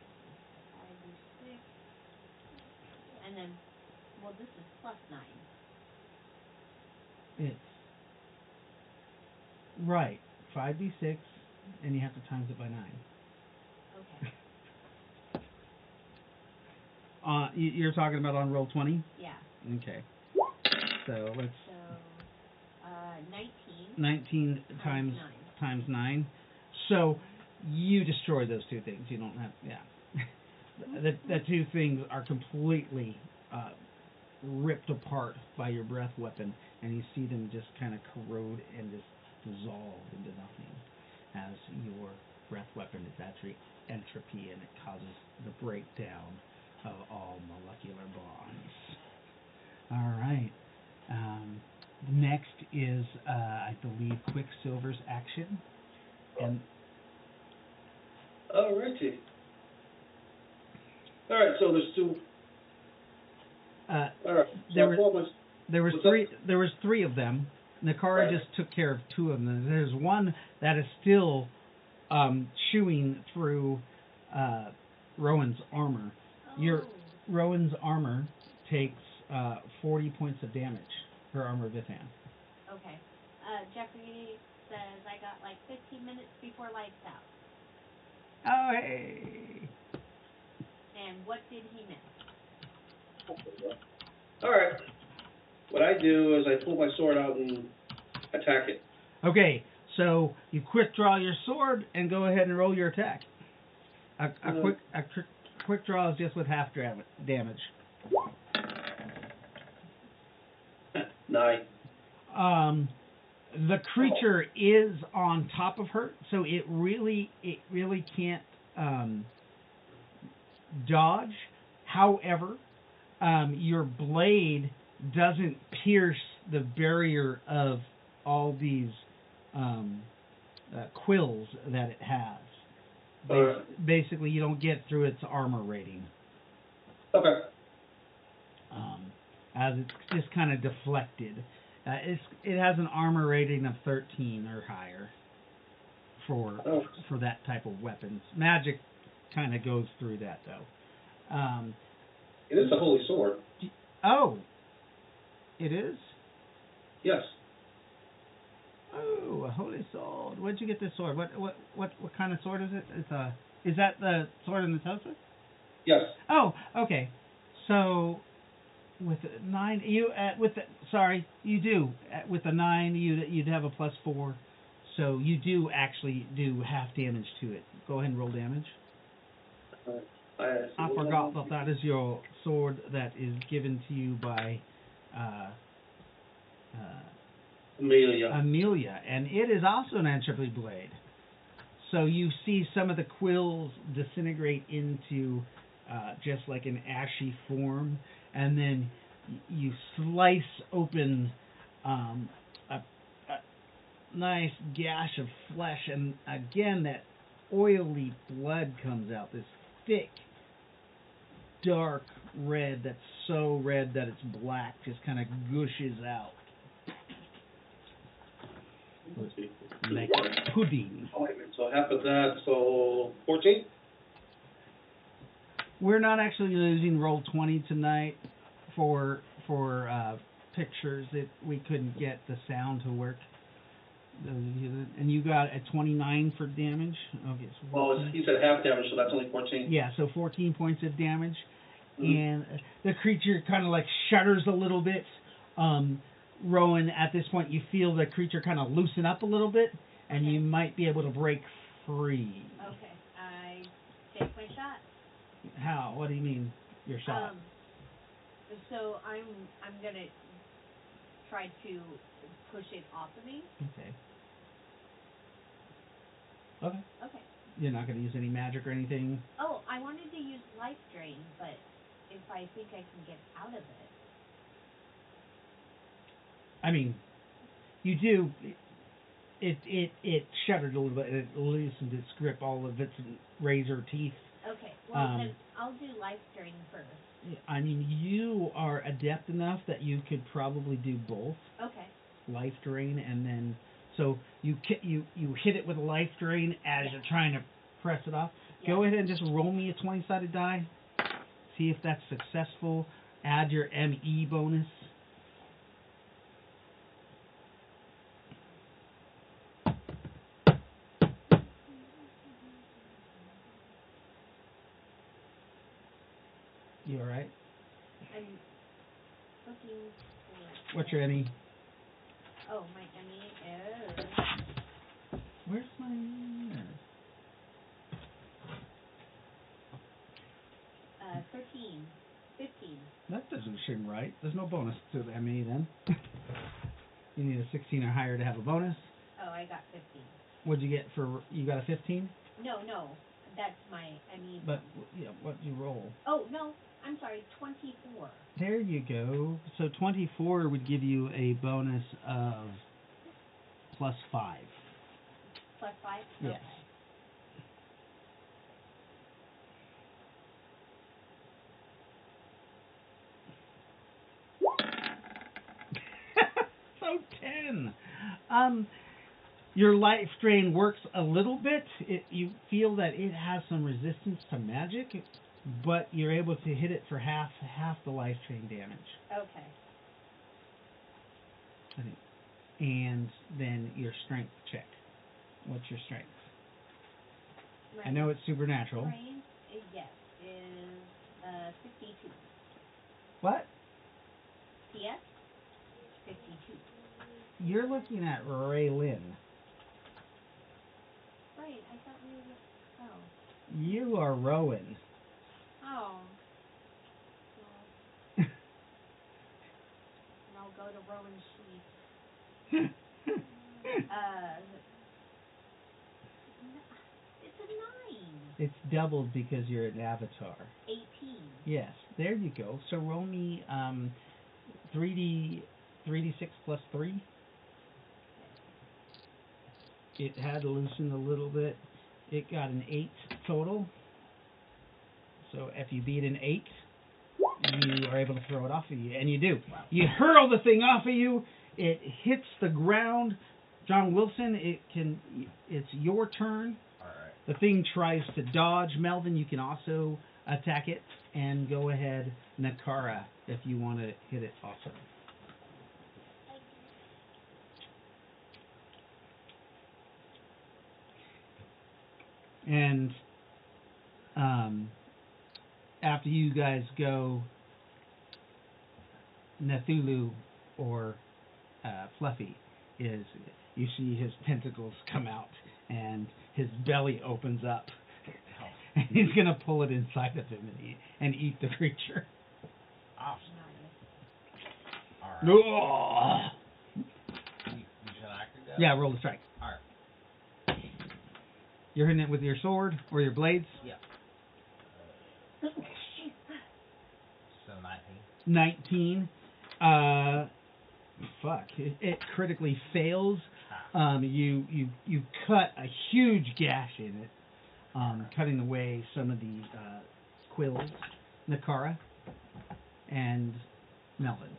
5d6. And then, well, this is plus 9. It's right, 5d6, and you have to times it by 9. Okay. You're talking about on roll 20? Yeah. Okay. So let's. So, 19. 19 times 9. times 9. So you destroy those two things. You don't have. Yeah. the two things are completely ripped apart by your breath weapon, and you see them just kind of corrode and just dissolve into nothing as your breath weapon is actually entropy, and it causes the breakdown of all molecular bonds. All right. Next is, I believe, Quicksilver's action. And Alrighty. Alright, so there's two. Alright. there was What's three. up? There was 3 of them. Nakara Right. just took care of 2 of them. There's one that is still chewing through Rowan's armor. Oh. Rowan's armor takes 40 points of damage. Her armor Vithan. Okay. Jeffrey says I got like 15 minutes before lights out. Oh, hey. And what did he miss? Alright. What I do is I pull my sword out and attack it. Okay, so you quick draw your sword and go ahead and roll your attack. A quick draw is just with half damage. 9. The creature is on top of her, so it really can't dodge. However, your blade doesn't pierce the barrier of all these quills that it has. Basically, you don't get through its armor rating. Okay. As it's just kind of deflected. It has an armor rating of 13 or higher for that type of weapons. Magic kind of goes through that, though. It is a holy sword. Oh, it is? Yes. Oh, a holy sword. Where'd you get this sword? What kind of sword is it? Is that the sword in the toaster? Yes. Oh, okay. So with 9, you do with the 9 you'd have a +4, so you do actually do half damage to it. Go ahead and roll damage. I forgot that is your sword that is given to you by Amelia, and it is also an entropy blade. So you see some of the quills disintegrate into just like an ashy form, and then you slice open a nice gash of flesh, and again that oily blood comes out, this thick, dark red that's so red that it's black, just kind of gushes out. Like pudding. So half of that, so 14? We're not actually using roll 20 tonight for pictures that we couldn't get the sound to work. And you got a 29 for damage. Okay, so Well, he said half damage, so that's only 14. yeah, so 14 points of damage, Mhm. and the creature kind of like shudders a little bit. Rowan, at this point, you feel the creature kind of loosen up a little bit, and you might be able to break free. Okay, I take my shot. How? What do you mean, your shot? So I'm gonna try to push it off of me. Okay. Okay. Okay. You're not going to use any magic or anything? Oh, I wanted to use life drain, but if I think I can get out of it. I mean, you do. It shuddered a little bit. It loosened its grip, all of its razor teeth. Okay. Well, then I'll do life drain first. I mean, you are adept enough that you could probably do both. Okay. Life drain, and then so you hit it with a life drain as you're trying to press it off. Yeah. Go ahead and just roll me a 20-sided die. See if that's successful. Add your ME bonus. You all right? I'm looking for. What's your ME? Oh, my ME is. Where's my? 13, 15. That doesn't seem right. There's no bonus to the ME then. You need a 16 or higher to have a bonus. Oh, I got 15. What'd you get for? You got a 15? No, that's my ME. But yeah, what'd you roll? Oh no, I'm sorry, 24. There you go. So 24 would give you a bonus of +5. +5. Yes. Okay. So 10. Your life drain works a little bit. You feel that it has some resistance to magic, but you're able to hit it for half the life drain damage. Okay. I think. And then your strength check. What's your strength? I know it's supernatural. Brain, yes, is 52. What? PS? 52. You're looking at Ray Lynn. Right, I thought we were. Oh. You are Rowan. Oh. Well, and I'll go to Rowan's sheet. It's a 9. It's doubled because you're an avatar. 18. Yes, there you go. So roll me 3d6 plus 3. It had loosened a little bit. It got an 8 total. So if you beat an 8, you are able to throw it off of you, and you do. You hurl the thing off of you. It hits the ground. John Wilson, it's your turn. All right. The thing tries to dodge. Melvin, you can also attack it, and go ahead, Nakara, if you want to hit it also. And after you guys go, Nathulu or Fluffy you see his tentacles come out and his belly opens up. And he's going to pull it inside of him and eat the creature. Awesome. All right. Oh! You said I could go? Yeah, roll the strike. All right. You're hitting it with your sword or your blades? Yeah. So 19. 19. Fuck. It critically fails. You cut a huge gash in it, cutting away some of the quills. Nakara and Melvin.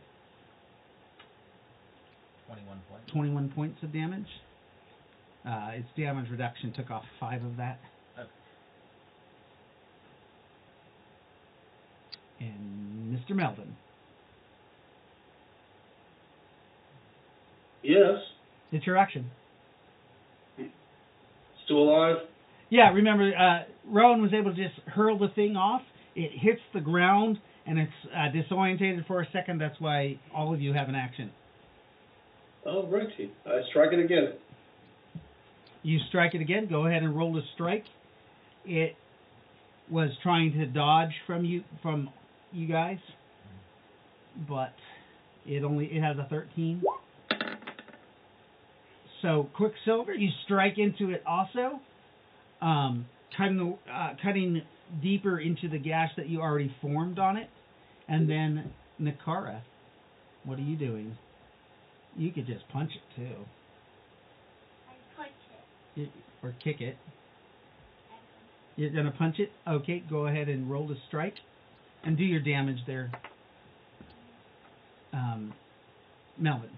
21 points. 21 points of damage. Its damage reduction took off 5 of that. Okay. And Mr. Melvin. Yes. It's your action. Still alive? Yeah, remember, Rowan was able to just hurl the thing off. It hits the ground, and it's disorientated for a second. That's why all of you have an action. All righty. I strike it again. You strike it again. Go ahead and roll to strike. It was trying to dodge from you guys, but it has a 13. So Quicksilver, you strike into it also, cutting deeper into the gash that you already formed on it. And then Nakara, what are you doing? You could just punch it too. I punch it. Or kick it. You're going to punch it? Okay, go ahead and roll to strike. And do your damage there. Melvin.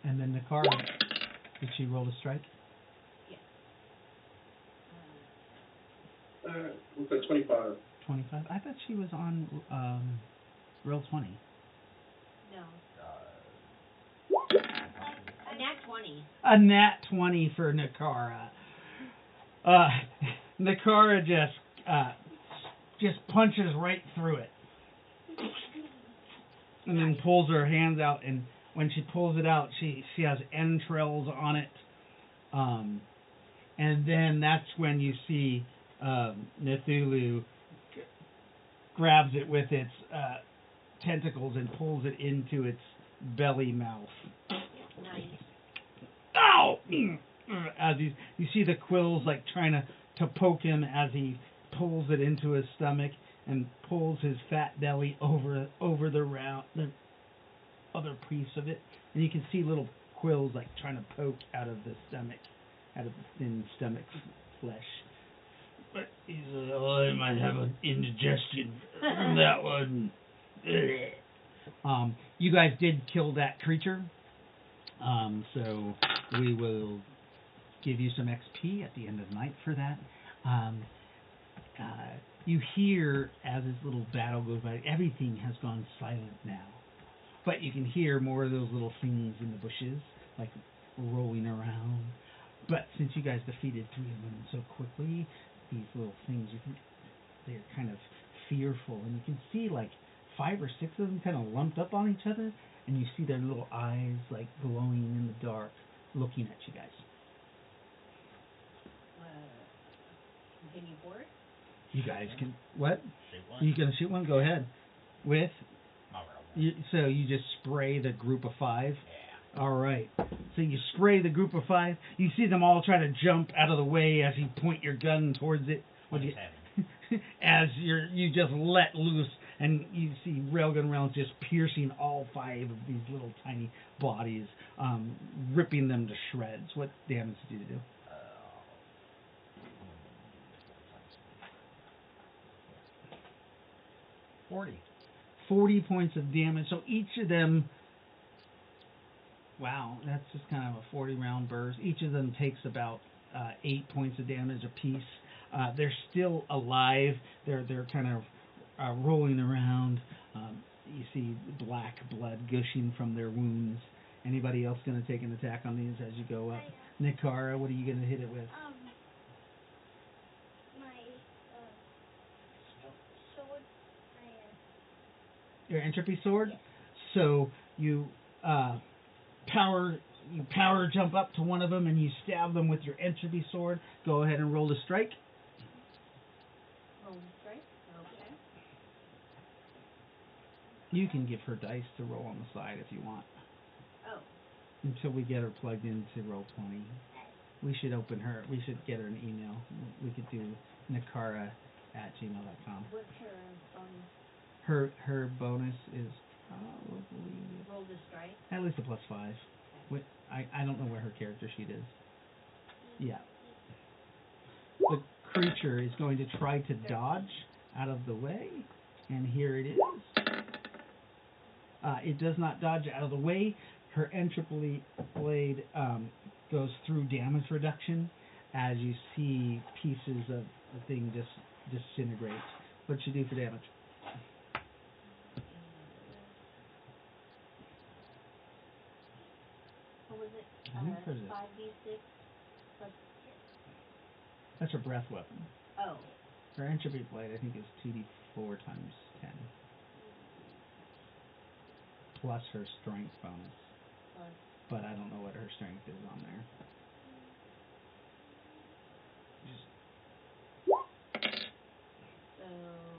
And then Nakara, did she roll to strike? Looks like 25. 25? I thought she was on roll 20. No. A nat 20. A nat 20 for Nakara. Nakara just punches right through it. And then pulls her hands out, and when she pulls it out, she has entrails on it. And then that's when you see Cthulhu grabs it with its tentacles and pulls it into its belly mouth. Nice. Ow! As you see the quills like trying to poke him as he pulls it into his stomach and pulls his fat belly over the other piece of it, and you can see little quills like trying to poke out of the thin stomach flesh. But he says, "Oh, I might have an indigestion from that one." You guys did kill that creature, so we will give you some XP at the end of the night for that. You hear, as this little battle goes by, everything has gone silent now. But you can hear more of those little things in the bushes, like rolling around. But since you guys defeated 3 of them so quickly, these little things, they're kind of fearful. And you can see like 5 or 6 of them kind of lumped up on each other, and you see their little eyes like glowing in the dark, looking at you guys. Continue forward? You guys can, what? Shoot one. You gonna shoot one? Go ahead. With? Not real. So you just spray the group of 5? Yeah. All right. So you spray the group of 5. You see them all try to jump out of the way as you point your gun towards it. As you just let loose, and you see railgun rounds just piercing all 5 of these little tiny bodies, ripping them to shreds. What damage do you do? 40 points of damage. So each of them, wow, that's just kind of a 40-round burst. Each of them takes about 8 points of damage apiece. They're still alive. They're kind of rolling around. You see black blood gushing from their wounds. Anybody else going to take an attack on these as you go up? Nakara, what are you going to hit it with? My sword. Your entropy sword. So you power jump up to one of them and you stab them with your entropy sword. Go ahead and roll to strike. Roll to strike. Okay. You can give her dice to roll on the side if you want. Oh. Until we get her plugged into Roll20. We should get her an email. We could do nakara@gmail.com. What's her bonus? Her bonus is Roll to strike. at least a +5. I don't know where her character sheet is. Yeah. The creature is going to try to dodge out of the way, and here it is. It does not dodge out of the way. Her entropy blade goes through damage reduction as you see pieces of the thing disintegrate. What'd you do for damage? New persist. 5d6 plus. That's her breath weapon. Oh. Her entropy blade, I think, is 2d4 times 10. Plus her strength bonus. Plus. But I don't know what her strength is on there.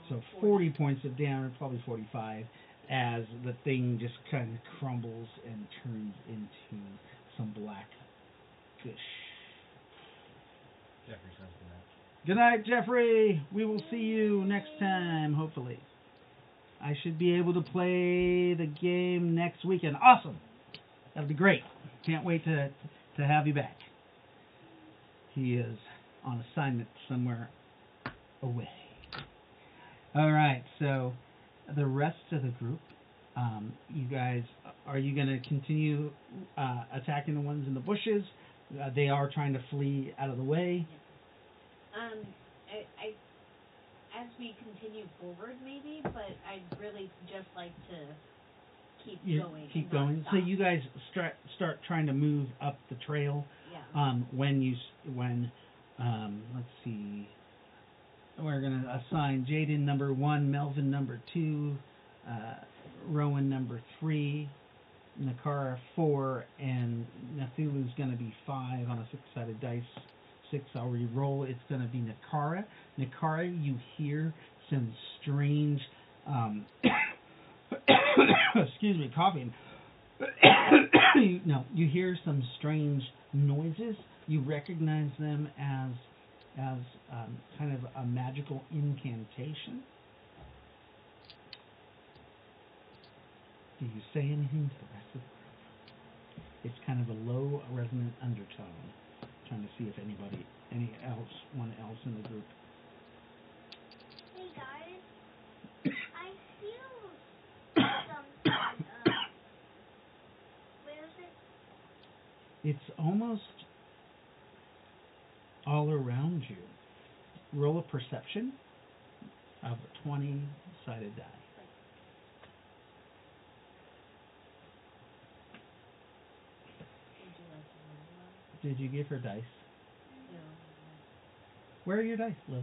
So 40 points of damage, probably 45, as the thing just kind of crumbles and turns into some black fish. Jeffrey says goodnight. Good night, Jeffrey. We will see you next time, hopefully. I should be able to play the game next weekend. Awesome. That'll be great. Can't wait to have you back. He is on assignment somewhere away. All right, so the rest of the group, you guys, are you going to continue attacking the ones in the bushes? They are trying to flee out of the way. I as we continue forward, maybe, but I'd really just like to keep going. Keep going. So you guys start trying to move up the trail. Yeah. When let's see. We're going to assign Jaden number 1, Melvin number 2, Rowan number 3, Nakara 4, and Nathulu's going to be 5 on a 6-sided dice. 6, I'll re-roll. It's going to be Nakara. Nakara, you hear some strange, excuse me, coughing. No, you hear some strange noises. You recognize them as kind of a magical incantation. Do you say anything to the rest of the group? It's kind of a low, resonant undertone. Trying to see if anyone else in the group. Hey guys, I feel something. Where is it? It's almost all around you. Roll a perception of a 20-sided die. Did you give her dice? No. Where are your dice, Lily?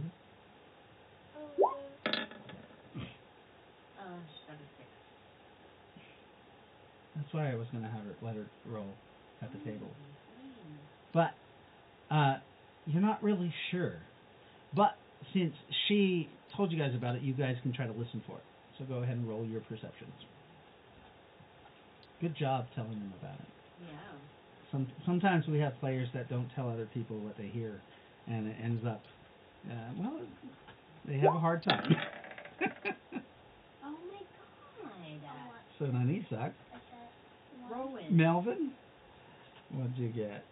Oh, she's got a 6. That's why I was going to let her roll at the table. But you're not really sure. But since she told you guys about it, you guys can try to listen for it. So go ahead and roll your perceptions. Good job telling them about it. Yeah. Sometimes we have players that don't tell other people what they hear, and it ends up, they have a hard time. Oh my god. So Nani sucks. Rowan. Melvin, what'd you get?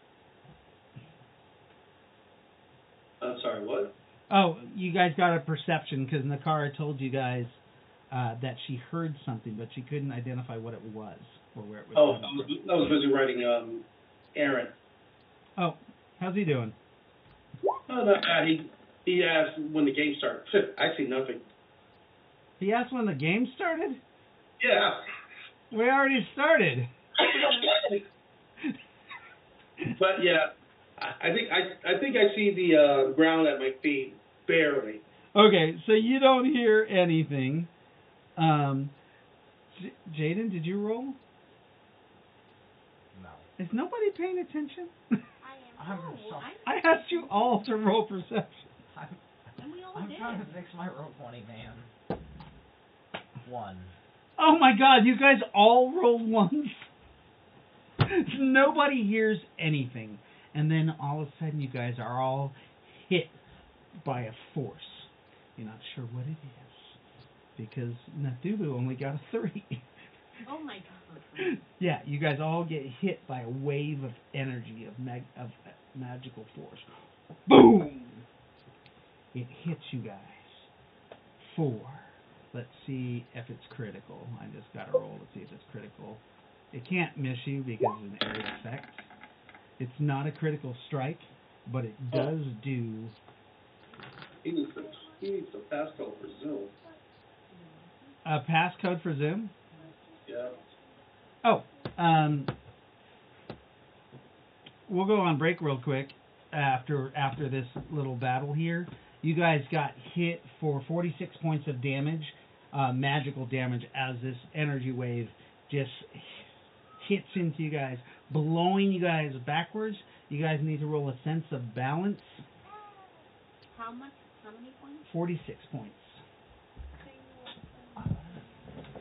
I'm sorry, what? Oh, you guys got a perception because Nakara told you guys that she heard something, but she couldn't identify what it was or where it was. Oh, I was busy writing Aaron. Oh, how's he doing? Oh, not bad. He asked when the game started. I see nothing. He asked when the game started? Yeah. We already started. But yeah, I think I see the ground at my feet barely. Okay, so you don't hear anything. Jaden, did you roll? No. Is nobody paying attention? I'm I asked you all to roll perception. And we all I'm did. trying to fix my roll 20, man. 1. Oh my god, you guys all rolled ones? Nobody hears anything. And then all of a sudden you guys are all hit by a force. You're not sure what it is. Because Nathulu only got a 3. Oh my god. Yeah, you guys all get hit by a wave of energy, of magical force. Boom! It hits you guys. 4. Let's see if it's critical. I just got to roll to see if it's critical. It can't miss you because of an area effect. It's not a critical strike, but it does do... He needs the passcode for Zoom. A passcode for Zoom? Yeah. Oh, we'll go on break real quick after this little battle here. You guys got hit for 46 points of damage, magical damage, as this energy wave just hits into you guys, blowing you guys backwards. You guys need to roll a sense of balance. How much? How many points? 46 points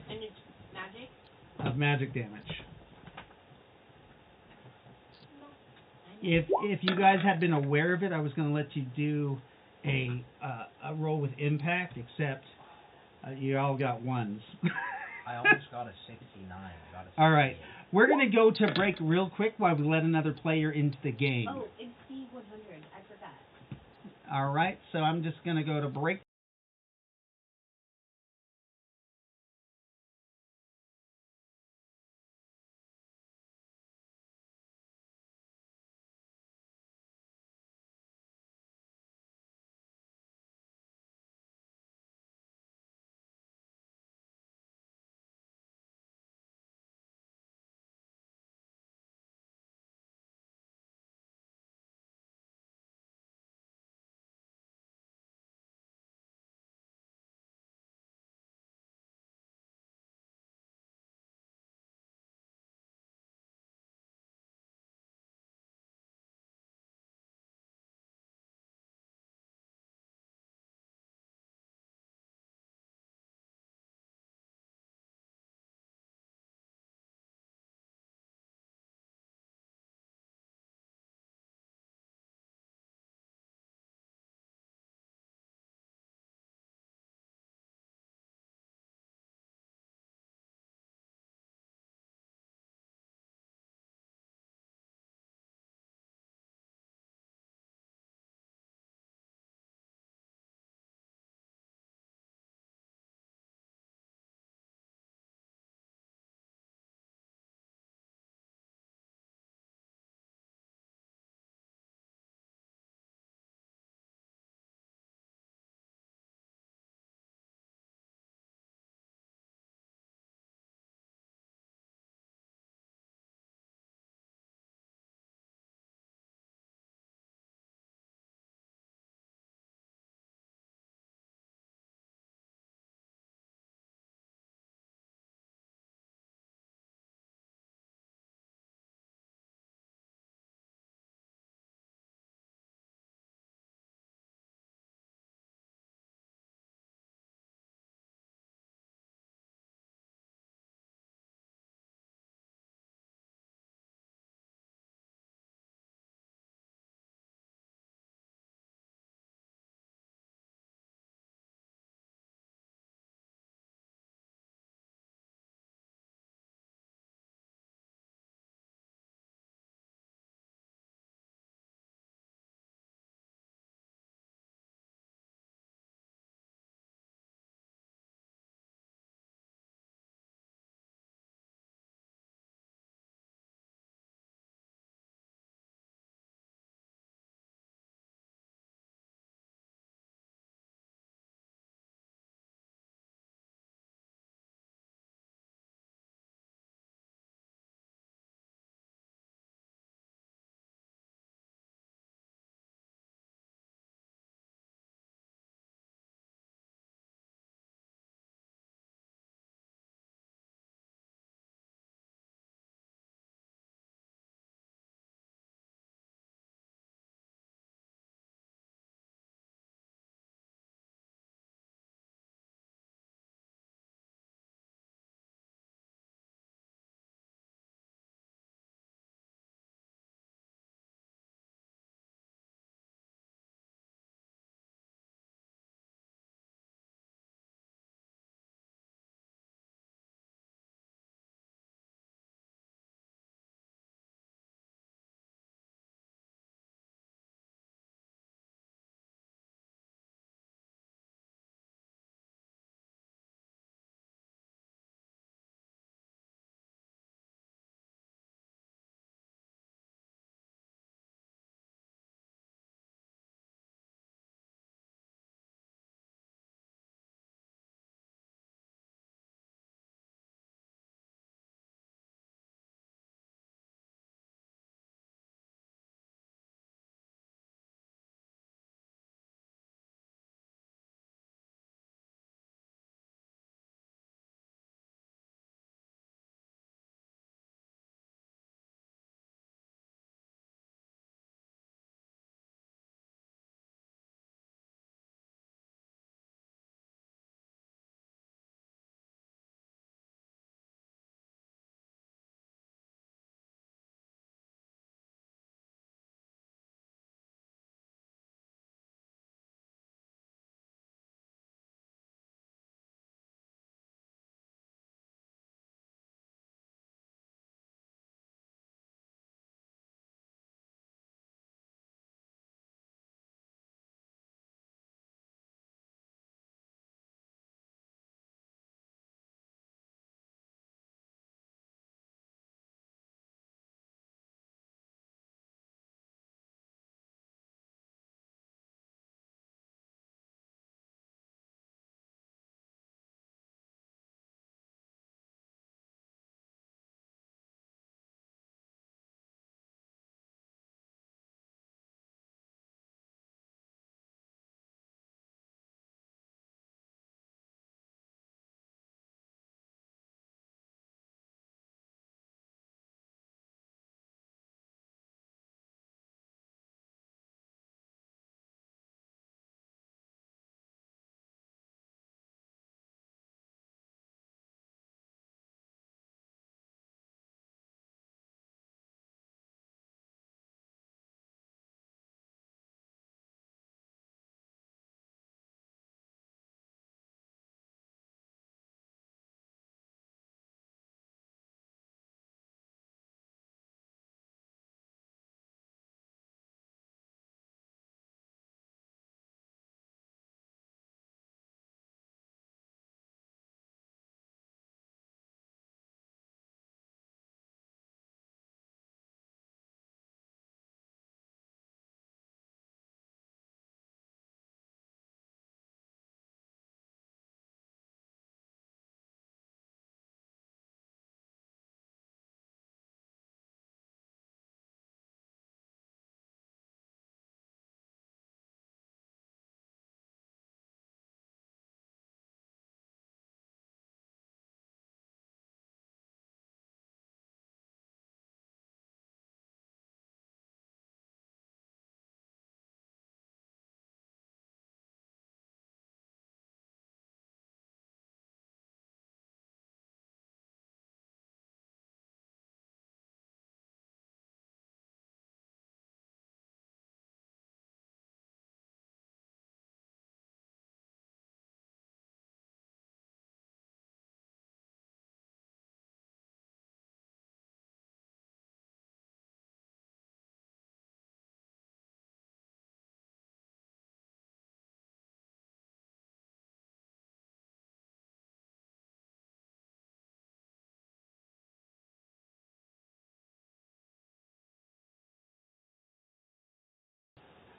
And it's magic? of magic damage. If you guys had been aware of it, I was going to let you do a roll with impact, except you all got ones. I almost got a 69. I got a 68. All right. We're going to go to break real quick while we let another player into the game. Oh, it's C100. I forgot. All right. So I'm just going to go to break.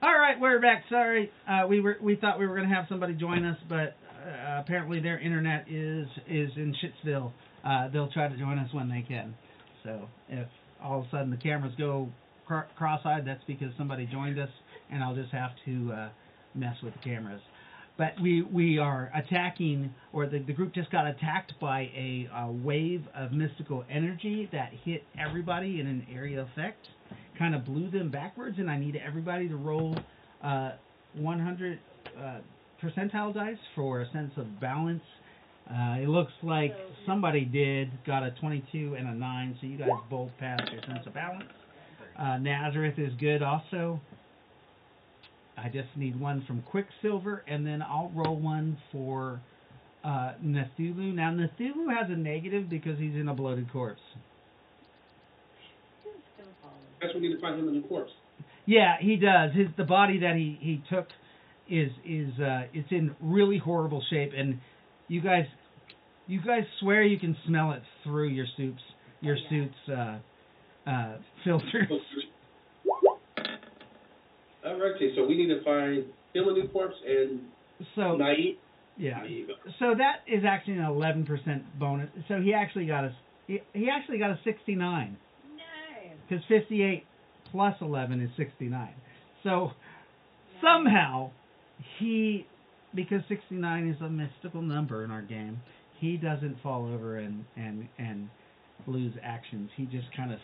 All right, we're back. Sorry, we thought we were gonna have somebody join us, but apparently their internet is in Shitsville. They'll try to join us when they can. So if all of a sudden the cameras go cross-eyed, that's because somebody joined us, and I'll just have to mess with the cameras. But we are attacking, or the group just got attacked by a wave of mystical energy that hit everybody in an area effect. Kind of blew them backwards, and I need everybody to roll 100 percentile dice for a sense of balance. It looks like somebody got a 22 and a 9, so you guys both passed your sense of balance. Nazareth is good also. I just need one from Quicksilver, and then I'll roll one for Nathulu. Now, Nathulu has a negative because he's in a bloated corpse. That's when we need to find him a new corpse. Yeah, he does. The body that he took is it's in really horrible shape, and you guys swear you can smell it through your suit's filters. Alrighty, so we need to find him a new corpse and Naid. Yeah. So that is actually an 11% bonus. So he actually got a 69. Nice. Because 58 plus 11 is 69. So somehow because 69 is a mystical number in our game, he doesn't fall over and lose actions. He just kind of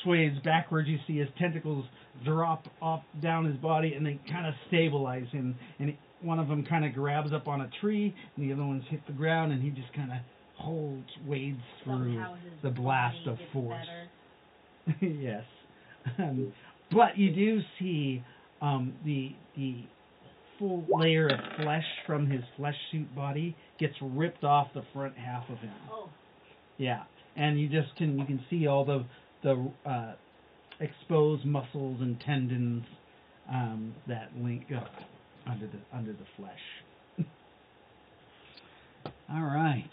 sways backwards. You see his tentacles drop off down his body, and they kind of stabilize him. And one of them kind of grabs up on a tree, and the other one's hit the ground, and he just kind of wades through the blast of force. Yes. But you do see the full layer of flesh from his flesh suit body gets ripped off the front half of him. Oh. Yeah, and you can see all the exposed muscles and tendons that link up under the flesh. All right,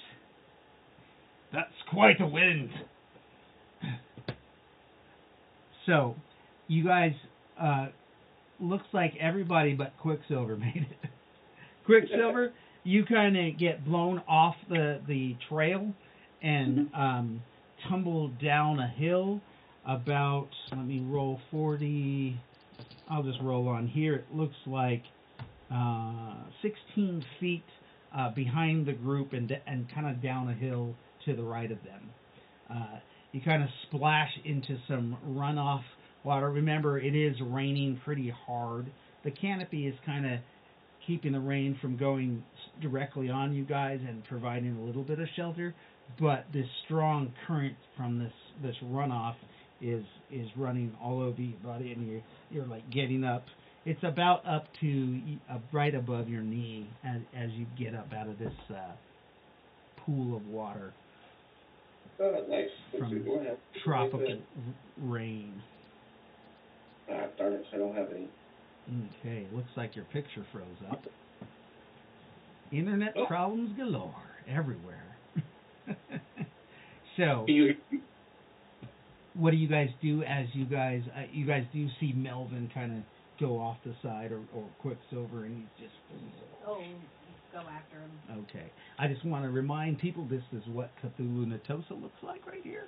that's quite a wind. So, you guys, looks like everybody but Quicksilver made it. Quicksilver, you kind of get blown off the trail and tumble down a hill about, let me roll 40, I'll just roll on here. It looks like 16 feet behind the group and kind of down a hill to the right of them. You kind of splash into some runoff water. Remember, it is raining pretty hard. The canopy is kind of keeping the rain from going directly on you guys and providing a little bit of shelter, but this strong current from this runoff is running all over your body, and you're like getting up. It's about up to right above your knee as you get up out of this pool of water. Nice. From tropical rain. Darn it, I don't have any. Okay, looks like your picture froze up. Internet problems galore everywhere. So, what do you guys do as you guys do see Melvin kind of go off the side or Quicksilver, and he's just... Oh, go after him. Okay. I just want to remind people this is what Cthulhu Natosa looks like right here.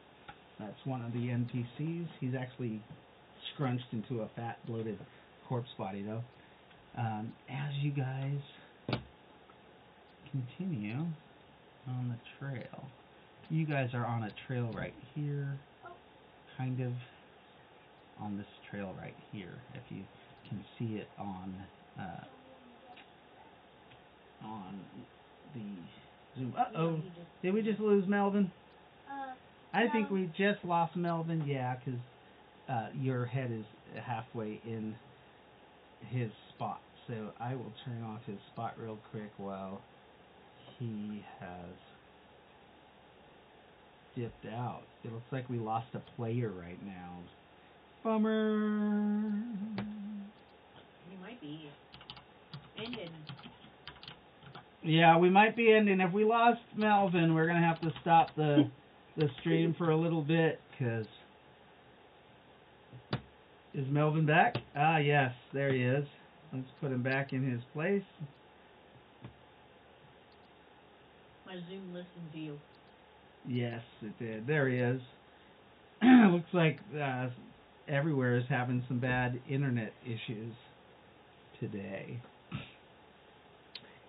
That's one of the NPCs. He's actually scrunched into a fat, bloated corpse body, though. As you guys continue on the trail, you guys are on a trail right here, kind of on this trail right here, if you can see it on the Zoom. Uh-oh. Did we just lose Melvin? I think we just lost Melvin. Yeah, because your head is halfway in his spot. So I will turn off his spot real quick while he has dipped out. It looks like we lost a player right now. Bummer. You might be ending. Yeah, we might be ending. If we lost Melvin, we're going to have to stop the stream for a little bit, because Is Melvin back? Ah, yes, there he is. Let's put him back in his place. My Zoom listened to you. Yes, it did. There he is. Looks like everywhere is having some bad internet issues today.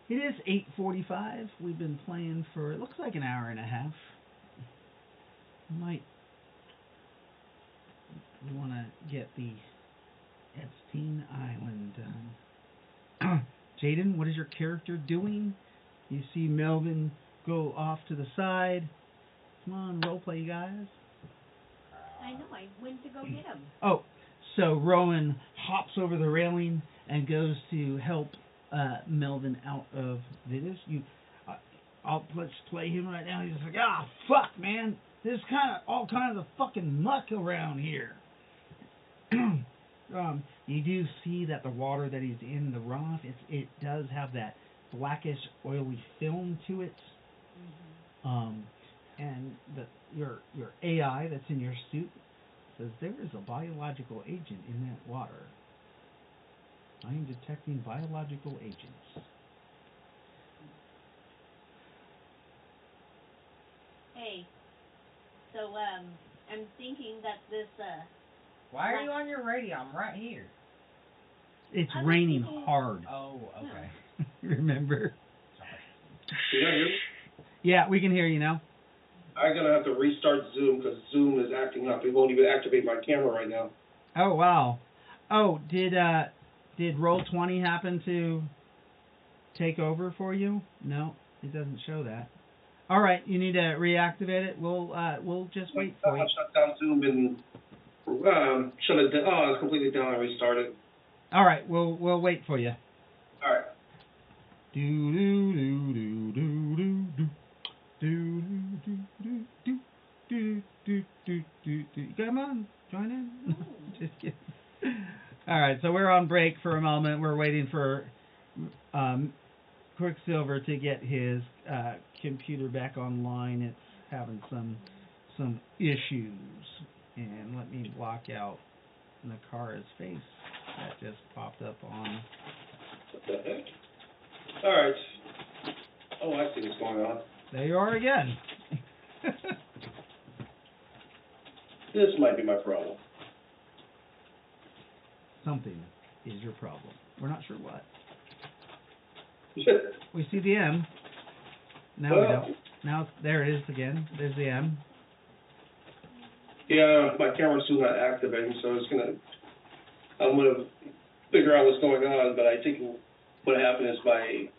It is 8:45. We've been playing for, it looks like an hour and a half. Might want to get the Epstein Island done. Jaden, what is your character doing? You see Melvin go off to the side. Come on, roleplay, you guys. I know, I went to go get him. Oh, so Rowan hops over the railing and goes to help Melvin out of this. Let's play him right now. He's like, fuck, man. There's all kinds of fucking muck around here. You do see that the water that he's in, the runoff, it does have that blackish, oily film to it. And your AI that's in your suit says there is a biological agent in that water. I am detecting biological agents. Hey, so, I'm thinking that this, Why are you on your radio? I'm right here. It's I'm raining thinking- hard. Oh, okay. Remember? Sorry. Can you hear me? Yeah, we can hear you now. I'm gonna have to restart Zoom because Zoom is acting up. It won't even activate my camera right now. Oh wow. Oh, did Roll20 happen to take over for you? No, it doesn't show that. All right, you need to reactivate it. We'll just wait for you. I'll shut down Zoom and shut it down. Oh, it's completely down. I restarted. All right, we'll wait for you. All right. Do do do do do do do do do do do do do do. Come on, join in. Just kidding. All right, so we're on break for a moment. We're waiting for Quicksilver to get his computer back online. It's having some issues, and let me block out Nakara's face that just popped up on. What the heck? All right. Oh, I see what's going on. There you are again. This might be my problem. Something is your problem. We're not sure what. We see the M. Now we don't. Now there it is again. There's the M. Yeah, my camera's still not activating, so I'm gonna figure out what's going on. But I think what happened is my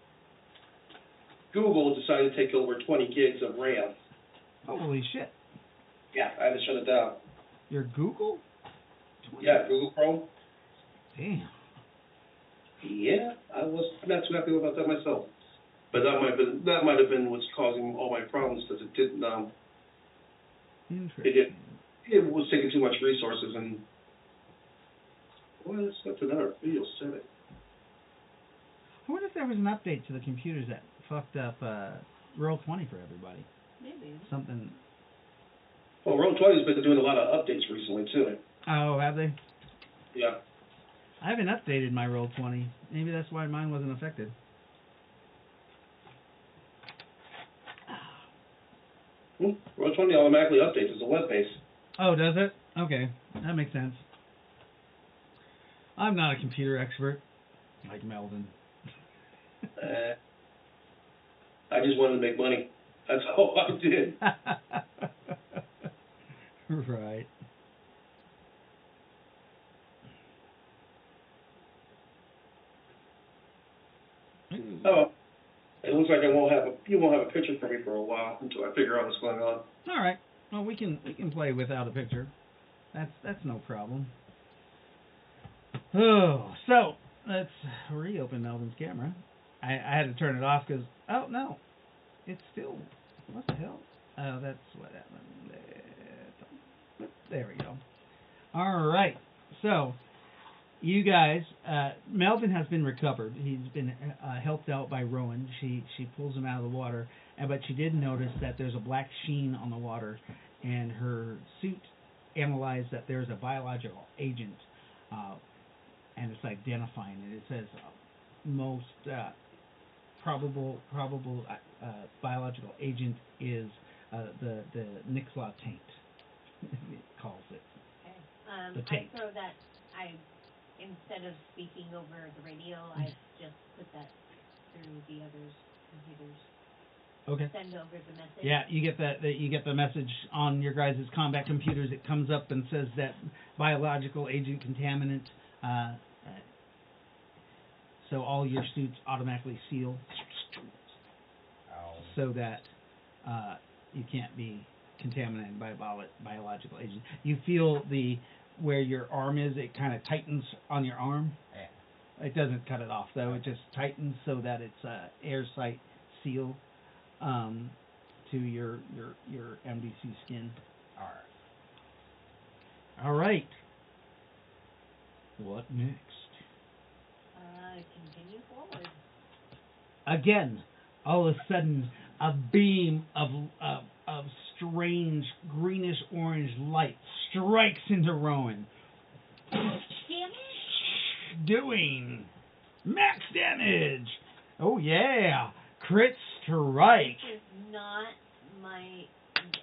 Google decided to take over 20 gigs of RAM. Holy shit. Yeah, I had to shut it down. Your Google? 20? Yeah, Google Chrome. Damn. Yeah, I was not too happy about that myself. But that might have been what's causing all my problems because it didn't. Interesting. It was taking too much resources and. Well, that's another video setting. I wonder if there was an update to the computers that fucked up Roll20 for everybody. Maybe. Something. Well, Roll20's been doing a lot of updates recently too. Oh, have they? Yeah. I haven't updated my Roll20. Maybe that's why mine wasn't affected. Roll20 automatically updates. It's a web base. Oh, does it? Okay, that makes sense. I'm not a computer expert like Melvin. I just wanted to make money. That's all I did. Right. Oh, it looks like you won't have a picture for me for a while until I figure out what's going on. All right. Well, we can play without a picture. That's no problem. Oh, so let's reopen Melvin's camera. I had to turn it off because no, it's still, what the hell? Oh, that's what happened. There we go. All right. So you guys, Melvin has been recovered. He's been helped out by Rowan. She pulls him out of the water, but she did notice that there's a black sheen on the water, and her suit analyzed that there's a biological agent and it's identifying it. It says most probable biological agent is the Nixlaw taint. It calls it. Okay. The tape. I throw that. Instead of speaking over the radio, I just put that through the others' computers. Okay. Send over the message. Yeah, you get that. You get the message on your guys' combat computers. It comes up and says that biological agent contaminant. So all your suits automatically seal, so that you can't be contaminated by biological agent. You feel where your arm is. It kind of tightens on your arm. Yeah. It doesn't cut it off though. It just tightens so that it's airtight seal. To your MDC skin. All right. What next? Continue forward. Again, all of a sudden, a beam of strange greenish orange light strikes into Rowan. Damage? Doing max damage. Oh yeah, crit strike. This is not my.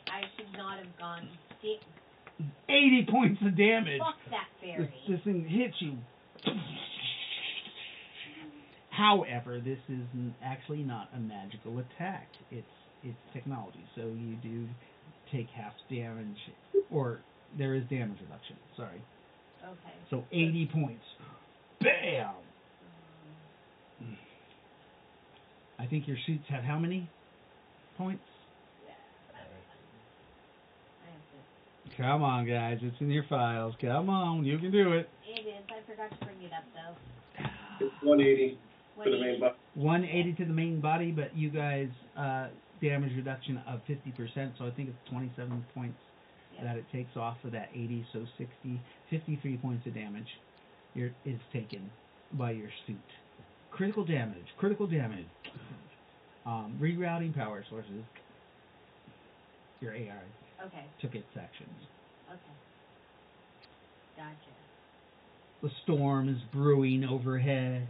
I should not have gone. 80 points of damage. Fuck that fairy. This thing hits you. However, this is actually not a magical attack. It's technology, so you do take half damage, or there is damage reduction. Sorry. Okay. So 80 points. Bam. I think your suits have how many points? Come on, guys. It's in your files. Come on. You can do it. It is. I forgot to bring it up, though. It's 180 to the main 180. body. 180 to the main body, but you guys, damage reduction of 50%, so I think it's 27 points that it takes off of that 80, so 60, 53 points of damage is taken by your suit. Critical damage. Rerouting power sources. Your AI Okay. took its actions. Okay. Gotcha. The storm is brewing overhead.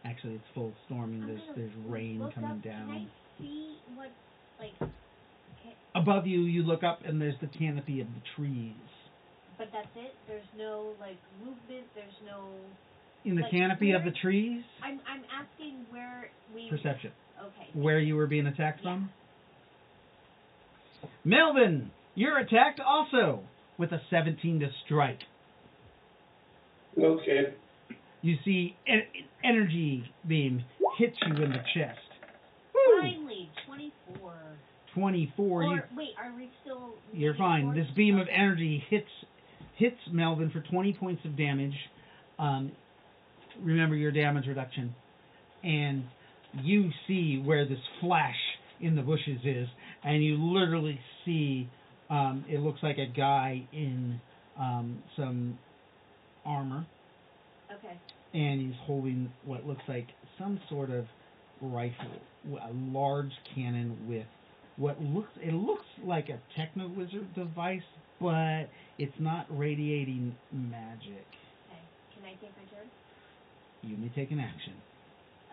Actually, it's full storming. There's rain Look coming up. down. Can I see what, like... Above you, you look up, and there's the canopy of the trees. But that's it? There's no, like, movement? There's no... In the Like, canopy of where- the trees? I'm asking where we... Perception. Okay. Where you were being attacked Yeah. from? Melvin, you're attacked also with a 17 to strike. Okay. You see energy beam hits you in the chest. Woo! Finally, 24. 24. Or, wait, are we still... You're fine. negative This beam of Okay. energy hits Melvin for 20 points of damage. Remember your damage reduction. And you see where this flash in the bushes is, and you literally see it looks like a guy in some armor, Okay. and he's holding what looks like some sort of rifle, a large cannon with what looks like a techno wizard device, but it's not radiating magic. Okay. Can I take my turn? You may take an action.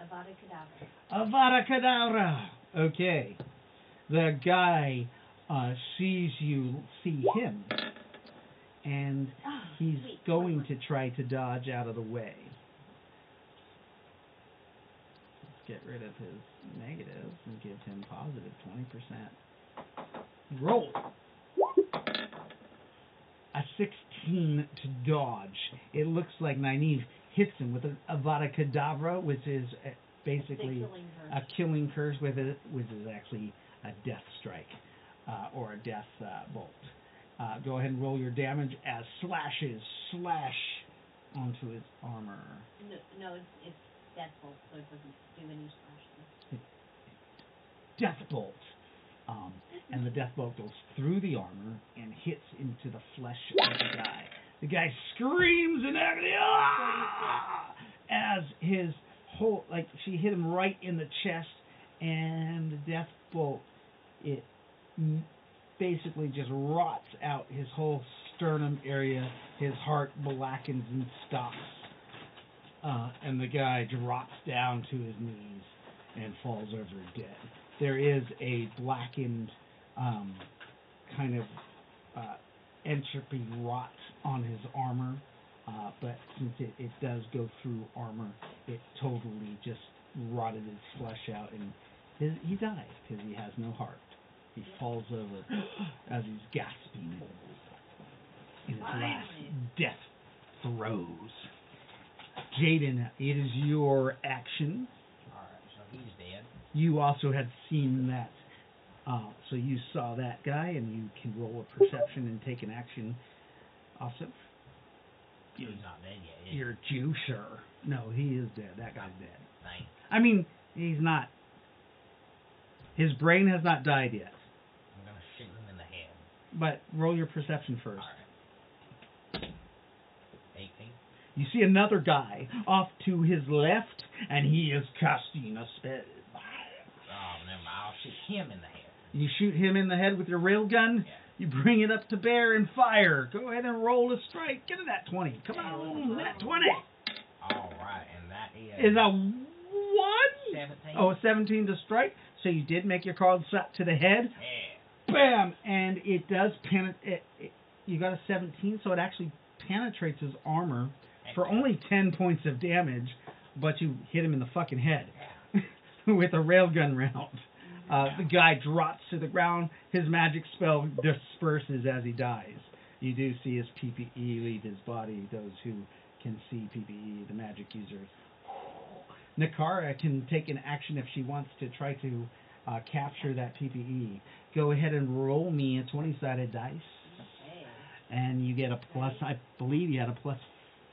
Avada Kedavra. Avada Kedavra. Okay. The guy sees him, and he's Wait, going to try to dodge out of the way. Let's get rid of his negatives and give him positive 20%. Roll. A 16 to dodge. It looks like Nynaeve hits him with an Avada Kedavra, which is basically a killing curse with it, which is actually a death strike or a death bolt. Go ahead and roll your damage as slashes slash onto his armor. No, it's Deathbolt, so it doesn't do any slashing. Death bolt. And the death bolt goes through the armor and hits into the flesh of the guy. The guy screams in agony, "Ah!" as his whole, like, she hit him right in the chest, and the death bolt, it basically just rots out his whole sternum area. His heart blackens and stops. And the guy drops down to his knees and falls over dead. There is a blackened kind of entropy rot on his armor, but since it does go through armor, it totally just rotted his flesh out, and he dies because he has no heart. He falls over as he's gasping in his last death throes. Jaden, it is your action. Alright, so he's dead. You also had seen that. So you saw that guy, and you can roll a perception and take an action. Also, He's not dead yet, is he? you're Jew, sure. No, he is dead. That guy's dead. Thanks. I mean, he's not. His brain has not died yet. I'm gonna shoot him in the head. But roll your perception first. Alright. 18. You see another guy off to his left, and he is casting a spell. Oh, never mind. I'll shoot him in the head. You shoot him in the head with your railgun. Yeah. You bring it up to bear and fire. Go ahead and roll a strike. Get it at 20. Come on, that 20 Alright, and that is is a 1. 17. Oh, 17 to strike. So you did make your card shot to the head. Yeah. Bam! And it does penetrate. You got a 17, so it actually penetrates his armor for only 10 points of damage, but you hit him in the fucking head with a railgun round. The guy drops to the ground. His magic spell disperses as he dies. You do see his PPE leave his body, those who can see PPE, the magic users. Nakara can take an action if she wants to try to capture that PPE. Go ahead and roll me a 20-sided dice. Okay. And you get a plus, I believe you had a +4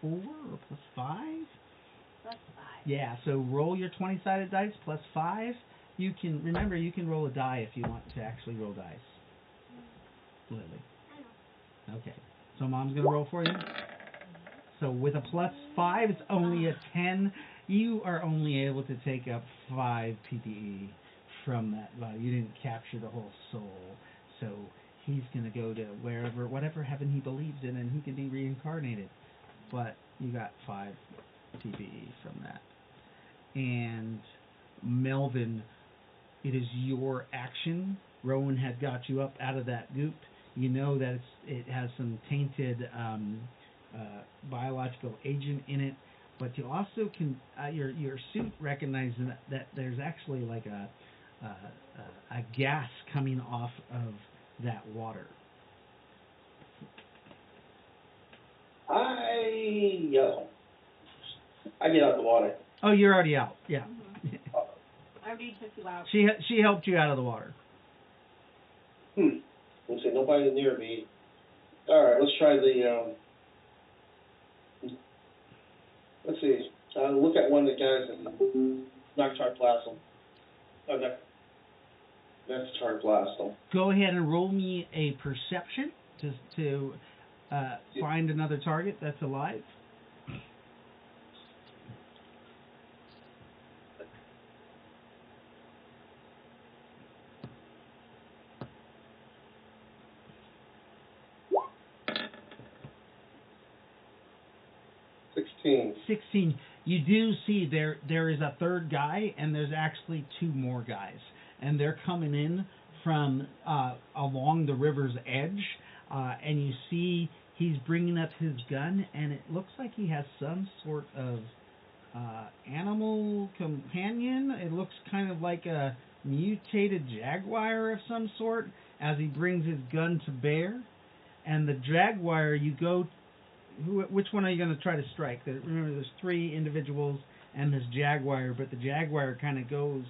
or +5? +5. Yeah, so roll your 20-sided dice +5. You can, remember, you can roll a die if you want to actually roll dice. Lily. Okay. So Mom's going to roll for you. So with a +5, it's only a 10. You are only able to take up 5 PPE from that value. You didn't capture the whole soul. So he's going to go to whatever heaven he believes in, and he can be reincarnated. But you got 5 PPE from that. And Melvin, it is your action. Rowan had got you up out of that goop. You know that it has some tainted biological agent in it, but you also can your suit recognizes that there's actually like a gas coming off of that water. I get out of the water. Oh, you're already out. Yeah. I already took you out. She helped you out of the water. Let's see, nobody's near me. All right, let's try the. Let's see. Look at one of the guys and Noctar blast him. Oh, Noctar blast him. Go ahead and roll me a perception to find another target that's alive. $16. 16. You do see there is a third guy, and there's actually 2 more guys, and they're coming in from along the river's edge, and you see he's bringing up his gun, and it looks like he has some sort of animal companion. It looks kind of like a mutated jaguar of some sort as he brings his gun to bear, and the jaguar, which one are you going to try to strike? Remember, there's 3 individuals and this jaguar, but the jaguar kind of goes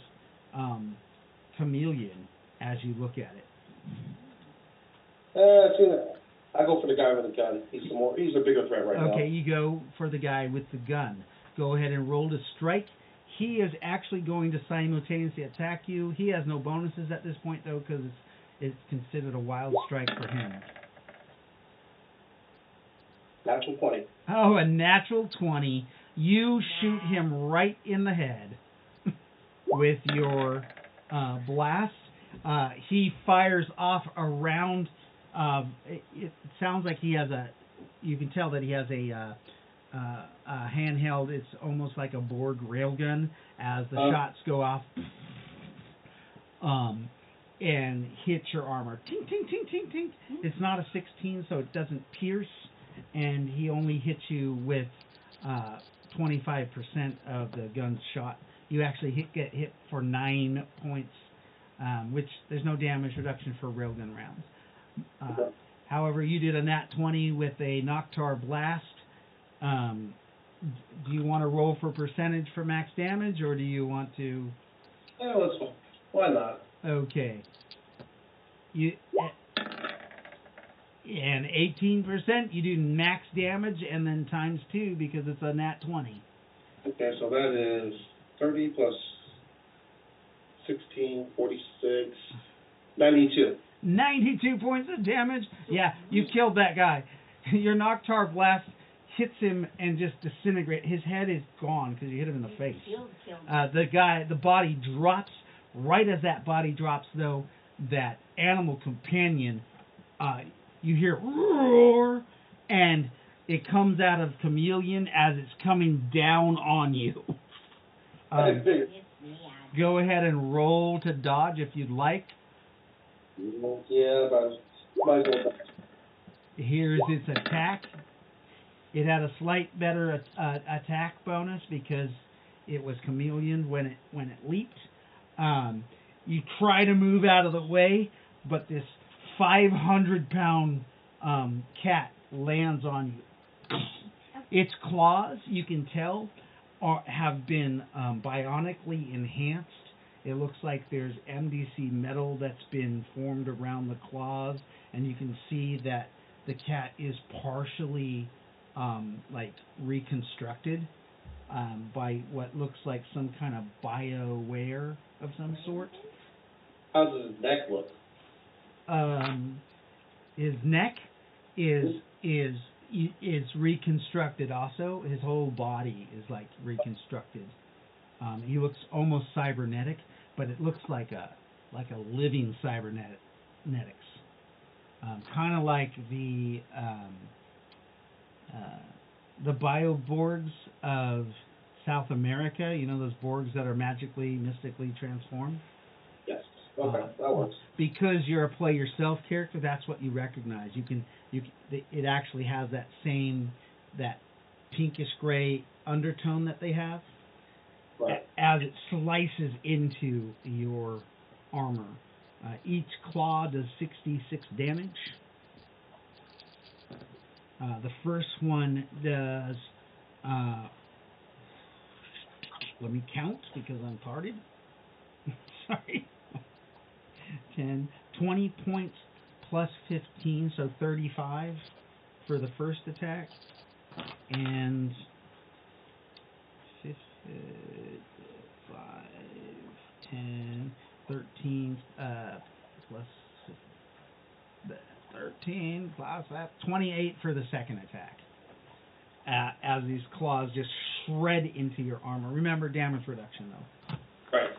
chameleon as you look at it. I go for the guy with the gun. He's a bigger threat right now. Okay, you go for the guy with the gun. Go ahead and roll to strike. He is actually going to simultaneously attack you. He has no bonuses at this point, though, because it's considered a wild strike for him. Natural 20. Oh, a natural 20. You shoot him right in the head with your blast. He fires off around It sounds like he has a. You can tell that he has a handheld. It's almost like a Borg railgun as the shots go off, and hit your armor. Ting ting ting ting ting. It's not a 16, so it doesn't pierce, and he only hits you with 25% of the gun's shot. You actually get hit for 9 points, which there's no damage reduction for railgun rounds. However, you did a nat 20 with a Noctar Blast. Do you want to roll for percentage for max damage, or do you want to... Yeah, let's go. Why not? Okay. And 18%, you do max damage, and then times 2 because it's a nat 20. Okay, so that is 30 plus 16, 46, 92. 92 points of damage. Yeah, you killed that guy. Your Noctar Blast hits him and just disintegrates. His head is gone because you hit him in the face. The body drops. Right as that body drops, though, that animal companion, you hear roar, and it comes out of Chameleon as it's coming down on you. Go ahead and roll to dodge if you'd like. Yeah, but might as well. Here's its attack. It had a slight better attack bonus because it was Chameleon when it leaped. You try to move out of the way, but this 500-pound cat lands on you. Its claws, you can tell, have been bionically enhanced. It looks like there's MDC metal that's been formed around the claws, and you can see that the cat is partially reconstructed by what looks like some kind of bioware of some sort. How does his neck look? His neck is reconstructed also. His whole body is like reconstructed. He looks almost cybernetic, but it looks like a living cybernetics. Kind of like the bioborgs of South America. You know those borgs that are mystically transformed? Yes. Okay, that works. Because you're a play yourself character, that's what you recognize. It actually has that pinkish gray undertone that they have. Right. As it slices into your armor. Each claw does 66 damage. The first one does, let me count because I'm tarded. Sorry. 10, 20 points plus 15, so 35 for the first attack. And 5, 10, 13, plus 13, plus that, 28 for the second attack. As these claws just shred into your armor. Remember damage reduction, though. Right.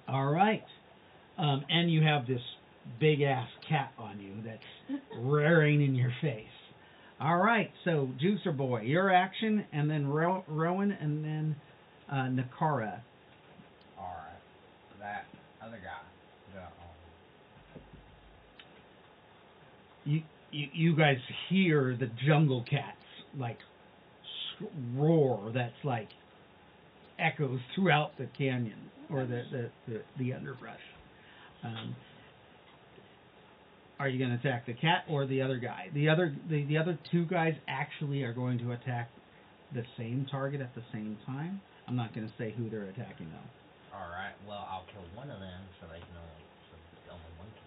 All right. And you have this big-ass cat on you that's rearing in your face. All right, so Juicer Boy, your action, and then Rowan, and then Nakara. All right. That other guy. You guys hear the jungle cats like roar that's like echoes throughout the canyon or the underbrush. Are you going to attack the cat or the other guy? The other two guys actually are going to attack the same target at the same time. I'm not going to say who they're attacking though. All right. Well, I'll kill one of them so they can only one can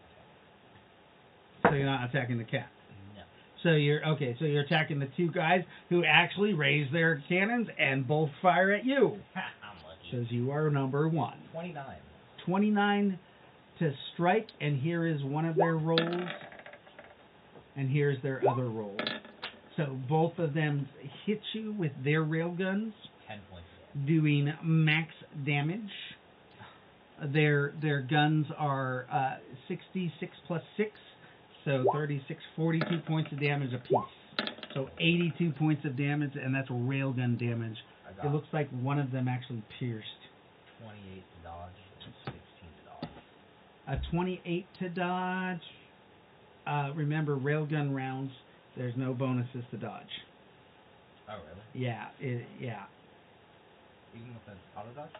attack. So you're not attacking the cat. No. So you're attacking the two guys who actually raise their cannons and both fire at you. I'm lucky. Says you are number 1. 29. 29 to strike, and here is one of their rolls, and here's their other roll. So both of them hit you with their railguns, 10 points. doing max damage. Their guns are 66 plus 6, so 36, 42 points of damage apiece. So 82 points of damage, and that's railgun damage. It looks like one of them actually pierced. 28 to dodge and 16 to dodge. 28 to dodge. Remember, railgun rounds, there's no bonuses to dodge. Oh, really? Yeah, yeah. Even with the auto dodge?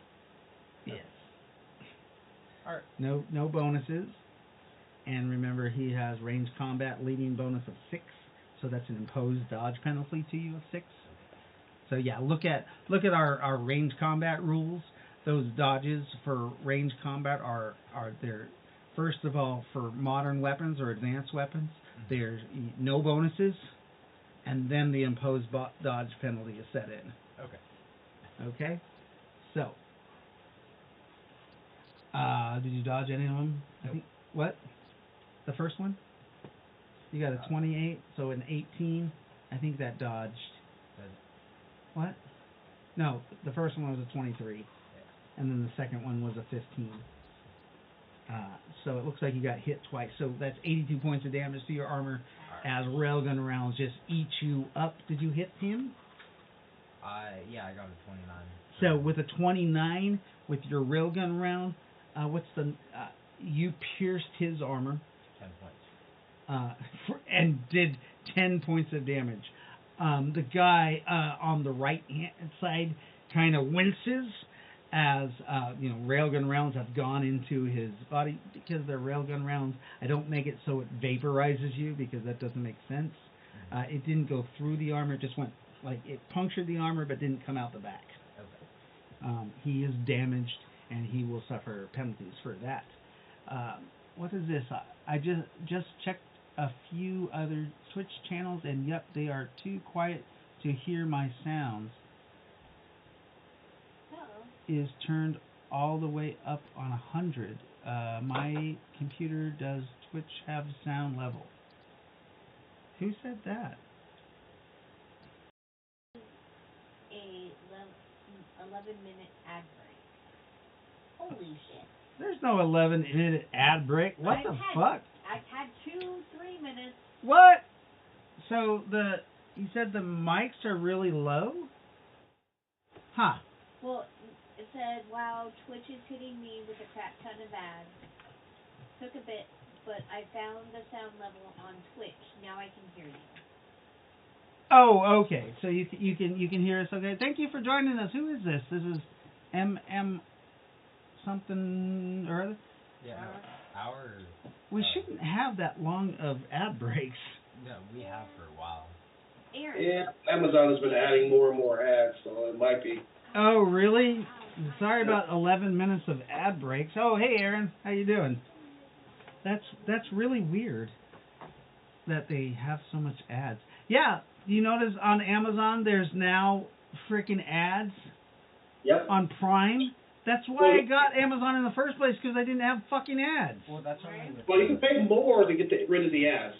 Yes. Alright. No bonuses. And remember, he has range combat leading bonus of 6, so that's an imposed dodge penalty to you of 6. So yeah, look at our range combat rules. Those dodges for range combat are there. First of all, for modern weapons or advanced weapons, there's no bonuses, and then the imposed dodge penalty is set in. Okay. Okay? So, did you dodge any of them? Nope. I think, what? The first one? You got a 28, so an 18. I think that dodged. What? No, the first one was a 23, and then the second one was a 15. So it looks like you got hit twice. So that's 82 points of damage to your armor as railgun rounds just eat you up. Did you hit him? Yeah, I got a 29. So with a 29 with your railgun round, you pierced his armor. 10 points. And did 10 points of damage. The guy on the right hand side kind of winces as railgun rounds have gone into his body. Because they're railgun rounds, I don't make it so it vaporizes you, because that doesn't make sense. It didn't go through the armor, it just went, like, it punctured the armor but didn't come out the back. Okay. He is damaged, and he will suffer penalties for that. What is this? I just checked a few other Twitch channels, and yep, they are too quiet to hear my sounds. Is turned all the way up on 100. My computer, does Twitch have sound level? Who said that? A 11-minute ad break. Holy shit. There's no 11-minute ad break. What the fuck? I've had 2-3 minutes. What? So you said the mics are really low? Huh. Well, it said, wow, Twitch is hitting me with a crap ton of ads. Took a bit, but I found the sound level on Twitch. Now I can hear you. Oh, okay. So you can hear us. Okay. Thank you for joining us. Who is this? This is MM something or other. Yeah, our. We shouldn't have that long of ad breaks. No, we have for a while. Aaron. Yeah, Amazon has been adding more and more ads, so it might be. Oh, really? Sorry about 11 minutes of ad breaks. Oh, hey, Aaron. How you doing? That's really weird that they have so much ads. Yeah, you notice on Amazon there's now freaking ads? Yep. On Prime? That's why I got Amazon in the first place, because I didn't have fucking ads. Well, that's only with. Well, you can pay more to get rid of the ads.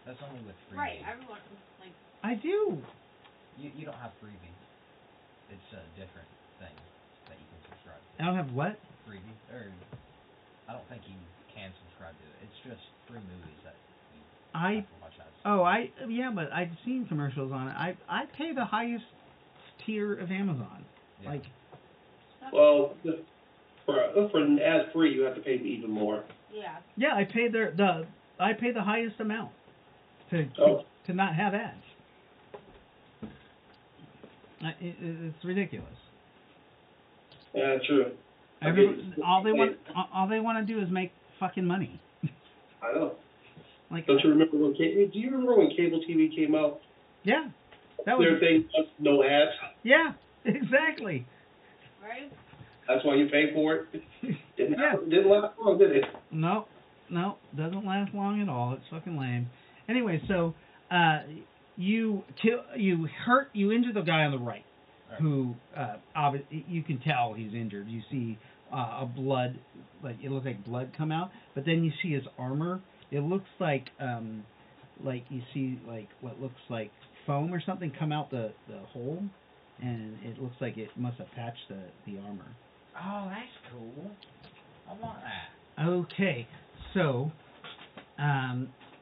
That's only with freebies. Right, everyone, like... I do. You don't have freebies. It's a different thing that you can subscribe to. I don't have what? Freebies? Or, I don't think you can subscribe to it. It's just free movies that you have to watch ads. Yeah, but I've seen commercials on it. I pay the highest tier of Amazon. Yeah. Like, Well, for an ad free, you have to pay even more. Yeah. yeah, I pay I pay the highest amount to not have ads. It's ridiculous. Yeah, true. All they want to do is make fucking money. I know. Like, Don't you remember when? Do you remember when cable TV came out? Yeah, that was Their thing was no ads. Yeah, exactly. Right? That's why you pay for it. Didn't last long, did it? No, doesn't last long at all. It's fucking lame. Anyway, so you injure the guy on the right, who you can tell he's injured. You see blood, like it looks like blood come out, but then you see his armor. It looks like you see like what looks like foam or something come out the hole, and it looks like it must have patched the armor. Oh, that's cool. I want that. Okay, so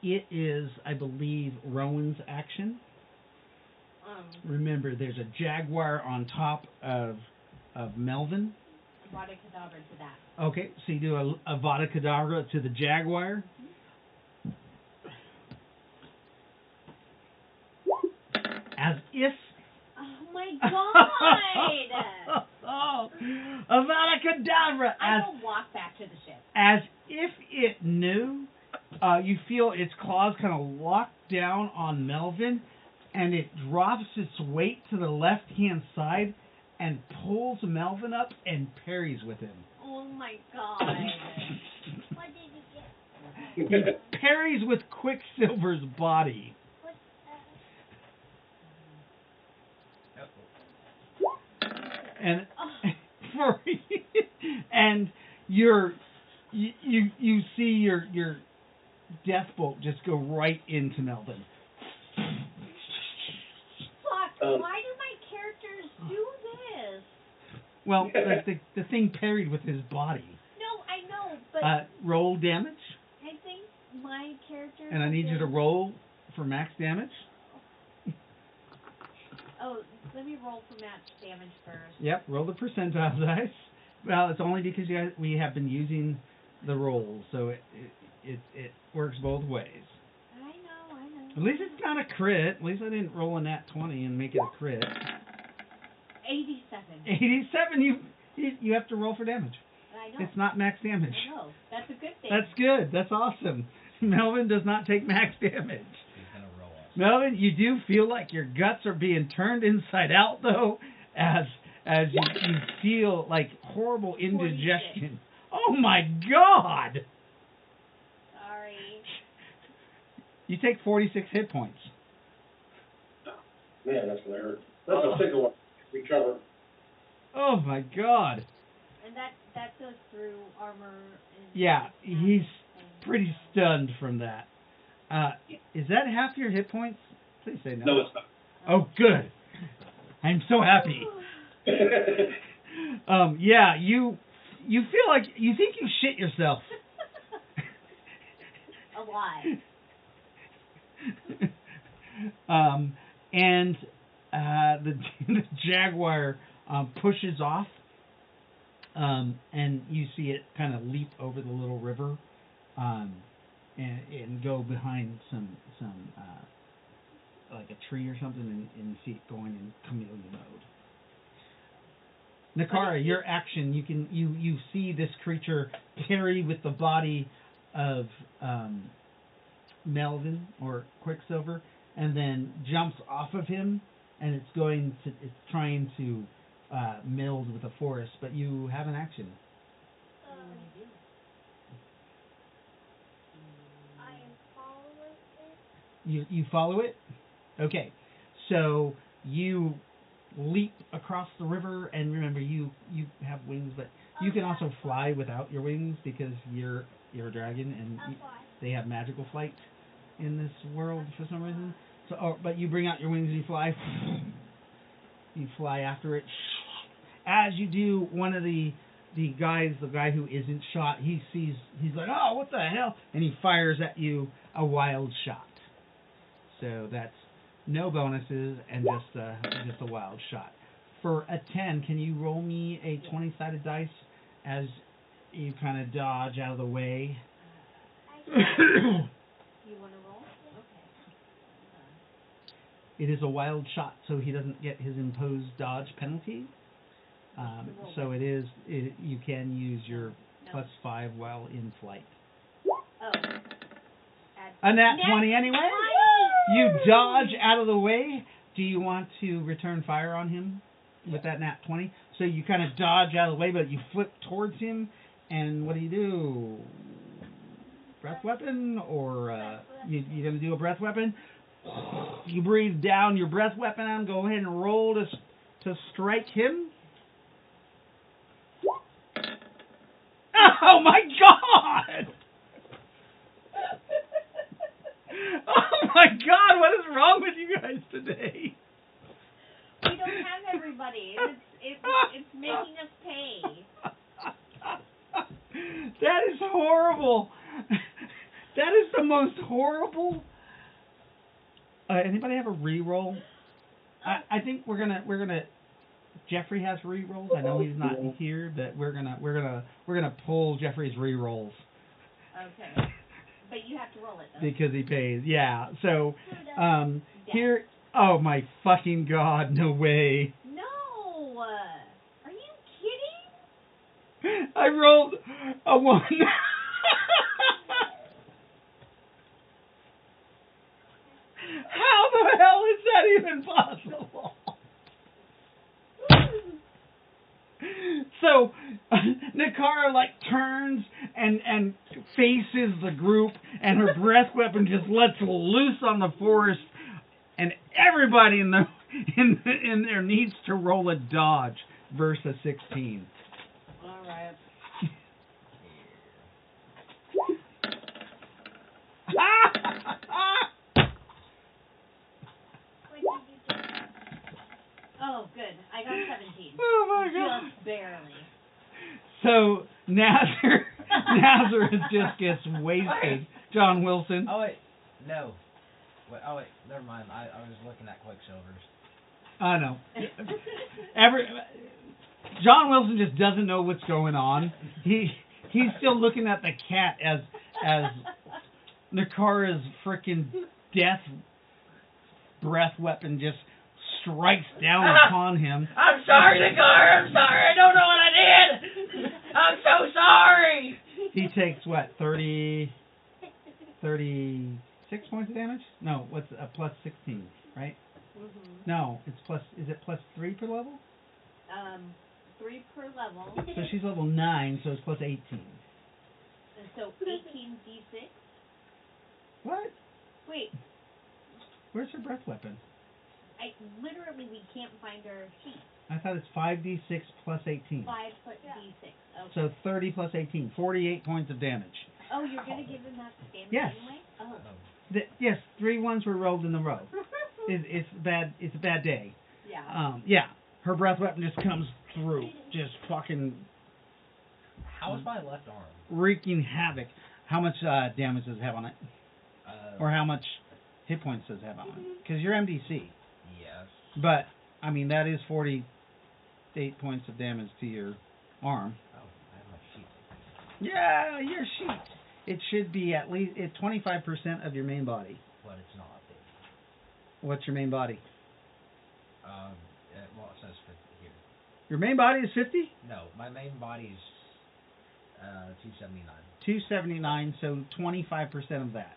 it is, I believe, Rowan's action. Remember, there's a jaguar on top of Melvin. Vada Kedavra to that. Okay, so you do a Vada Kedavra to the jaguar. As if... Oh my god! Oh, a Vada Kedavra! I will walk back to the ship. As if it knew, you feel its claws kind of lock down on Melvin, and it drops its weight to the left-hand side and pulls Melvin up and parries with him. Oh my god. What did you get? He parries with Quicksilver's body. What, And and you see your death bolt just go right into Melvin. Fuck, why do my characters do this? Well, the thing parried with his body. No, I know, but Roll damage, I think my characters... and I need you to roll for max damage. Oh, let me roll for match damage first. Yep, roll the percentile dice. Well, it's only because we have been using the rolls, so it works both ways. I know. At least it's not a crit. At least I didn't roll a nat 20 and make it a crit. 87. 87, you have to roll for damage. I know. It's not max damage. I know. That's a good thing. That's good. That's awesome. Melvin does not take max damage. He's gonna roll us. Melvin, you do feel like your guts are being turned inside out, though, as you feel like horrible indigestion. 46. Oh my God! Sorry. You take 46 hit points. Man, that's gonna hurt. That's a single one. Recover. Oh my God! And that goes through armor and... Yeah, he's pretty stunned from that. Is that half your hit points? Please say no. No, it's not. Oh, good. I'm so happy. Yeah, you feel like you think you shit yourself. A lot. And the jaguar pushes off, and you see it kind of leap over the little river, and go behind some like a tree or something, and you see it going in chameleon mode. Nakara, your action, you see this creature carry with the body of Melvin or Quicksilver, and then jumps off of him, and it's trying to meld with the forest, but you have an action. I follow it. You follow it? Okay. So you leap across the river, and remember you have wings, but you can also fly without your wings because you're a dragon, and they have magical flight in this world for some reason. So, but you bring out your wings and you fly. You fly after it. As you do, one of the guy who isn't shot, he's like, oh, what the hell? And he fires at you a wild shot. So that's no bonuses and just a wild shot. For a 10, can you roll me a 20-sided dice as you kind of dodge out of the way? You want to roll? Okay. It is a wild shot, so he doesn't get his imposed dodge penalty. So you can use your +5 while in flight. Oh. A nat 20 anyway. You dodge out of the way. Do you want to return fire on him with that nat 20? So you kind of dodge out of the way, but you flip towards him, and what do? Breath weapon, or you gonna do a breath weapon? You breathe down your breath weapon on. Go ahead and roll to strike him. Oh my God! Oh my God! What is wrong with you guys today? We don't have everybody. It's making us pay. horrible. That is the most horrible. Anybody have a re-roll? I think we're gonna. Jeffrey has re-rolls. I know he's not here, but we're gonna pull Jeffrey's re-rolls. Okay. But you have to roll it though. Because he pays. Yeah. So here. Oh my fucking god! No way. No. Are you kidding? I rolled a 1. How the hell is that even possible? So Nakara like turns and faces the group, and her breath weapon just lets loose on the forest, and everybody in there needs to roll a dodge versus 16. All right. Oh, good. I got 17. Oh my god. Just barely. So Nazareth just gets wasted. John Wilson. Oh wait, no. Wait, oh wait, never mind. I was looking at Quicksilvers. I know. John Wilson just doesn't know what's going on. He's still looking at the cat as Nakara's freaking death breath weapon just strikes down upon him. I'm sorry, Nakara. I'm sorry. I don't know what I did. I'm so sorry. He takes what, 36 points of damage? No, what's plus 16, right? Mm-hmm. No, it's plus. Is it plus 3 per level? 3 per level. So she's level 9, so it's plus 18. And so 18 d6. What? Wait, Where's her breath weapon? literally we can't find our sheet. I thought it's 5d6 plus 18. 5 plus d6. Okay. So 30 plus 18, 48 points of damage. Oh, you're gonna give him that damage Yes. anyway? Oh. Yes, 3 ones were rolled in a row. It's bad. It's a bad day. Yeah. Yeah. Her breath weapon just comes through, just fucking How's my left arm? wreaking havoc. How much damage does it have on it? Or how much hit points does it have on it? Because you're MDC. Yes. But, I mean, that is 48 points of damage to your arm. Oh, I have my sheet. Yeah, your sheet. It should be at least 25% of your main body. But it's not. What's your main body? Well, it says 50 here. Your main body is 50? No, my main body's 279. 279, so 25% of that.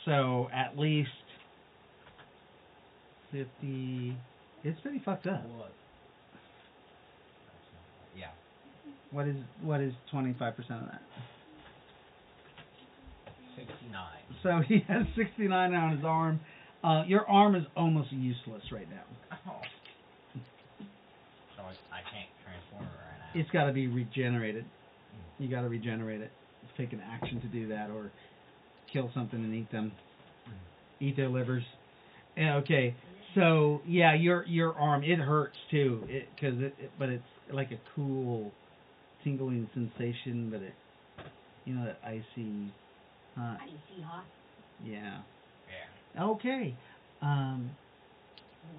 So at least 50. It's pretty fucked up. What? Yeah. What is 25% of that? 69. So he has 69 on his arm. Your arm is almost useless right now. Oh. So I can't transform it right now. It's got to be regenerated. You got to regenerate it. Take an action to do that, or kill something and eat them. Eat their livers. Yeah, okay. So yeah, your arm, it hurts too, but it's like a cool tingling sensation, but that icy hot. Icy hot. Yeah. Yeah. Okay.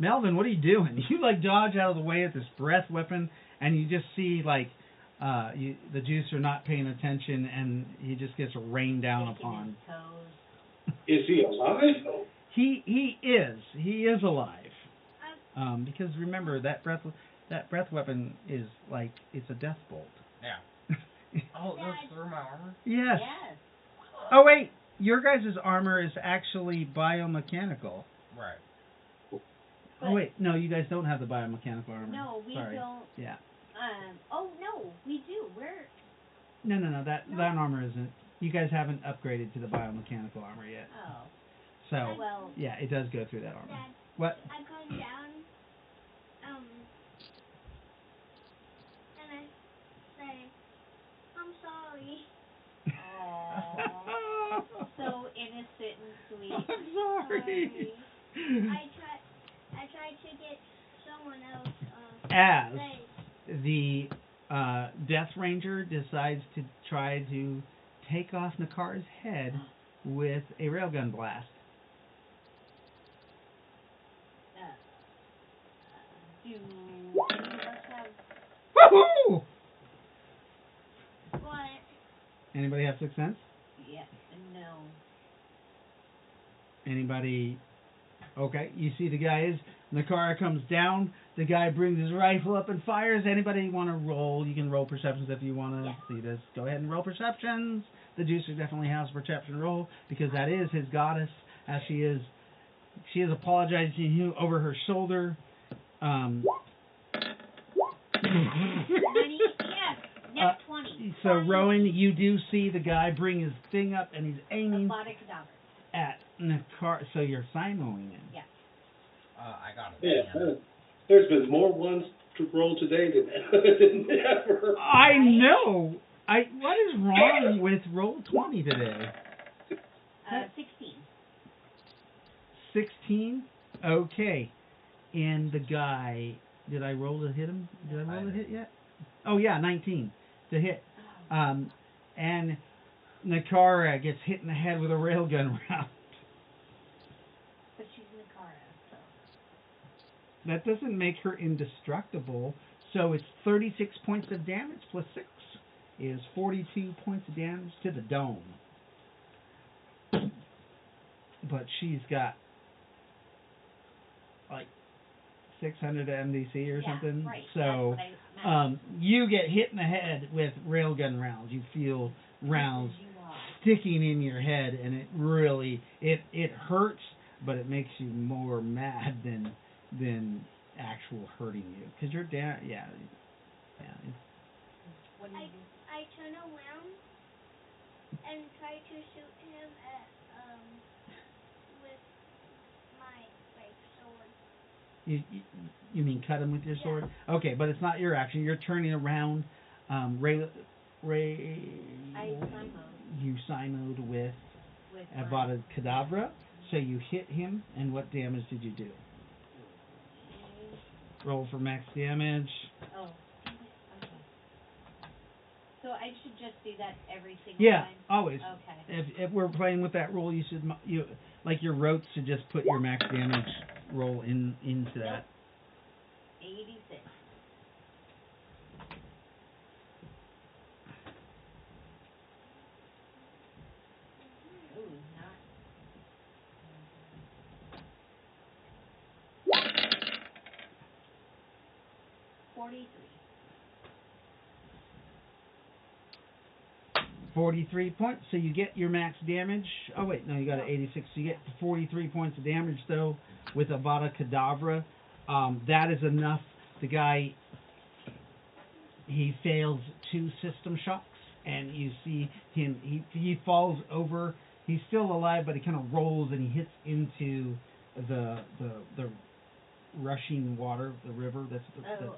Melvin, what are you doing? You like dodge out of the way at this breath weapon, and you just see like the juicer not paying attention, and he just gets rained down upon. His toes. Is he alive? He is alive. Because remember that breath weapon is like it's a death bolt. Yeah. Oh, it goes through my armor? Yes. Yes. Oh wait, your guys' armor is actually biomechanical. Right. Oh wait, no, you guys don't have the biomechanical armor. No, we Sorry. don't. Yeah. Oh no, we do. We're. No. That armor isn't. You guys haven't upgraded to the biomechanical armor yet. Oh. So Well. yeah, it does go through that armor. Dad, What? I come down, and I say, I'm sorry. Aww. So innocent and sweet. I'm sorry. I tried to get someone else, As safe. the Death Ranger decides to try to take off Nakar's head with a railgun blast. Do any of us have... Woohoo! What? Anybody have Sixth Sense? Yeah, no. Anybody? Okay, you see the guys. Nakara comes down. The guy brings his rifle up and fires. Anybody want to roll? You can roll perceptions if you want to see this. Go ahead and roll perceptions. The Juicer definitely has a perception roll because that is his goddess, as she is apologizing to you over her shoulder. 20? Yes. Net 20. So Rowan, you do see the guy bring his thing up and he's aiming Body cadaver. at Nakara. So you're Simoing him. Yeah. I got it. Yeah, there's been more ones to roll today than ever. I know. What is wrong with roll 20 today? 16. 16? Okay. And the guy, did I roll to hit him? Did I roll to hit yet? Oh yeah, 19 to hit. And Nakara gets hit in the head with a railgun round. But she's Nakara, so... That doesn't make her indestructible. So it's 36 points of damage plus 6 is 42 points of damage to the dome. But she's got like 600 MDC or something. Right. So That's what I meant. you get hit in the head with railgun rounds. You feel rounds sticking in your head, and it really it hurts, but it makes you more mad than actual hurting you because you're down. Yeah. What do you do? I turn around and try to shoot him at with my sword. You mean cut him with your sword? Okay, but it's not your action. You're turning around. Ray, I you Simoed with my- Avada Kedavra. So you hit him, and what damage did you do? Roll for max damage. Oh. Okay. So I should just do that every single Yeah, time? always. Okay. If we're playing with that roll, you should like your rotes should just put your max damage roll into that. 86. Ooh, not... 43. 43 points, so you get your max damage. Oh wait, no, you got an 86. So you get 43 points of damage though with Avada Kedavra. That is enough. The guy, he fails 2 system shocks, and you see him. He falls over. He's still alive, but he kind of rolls and he hits into the rushing water, the river that's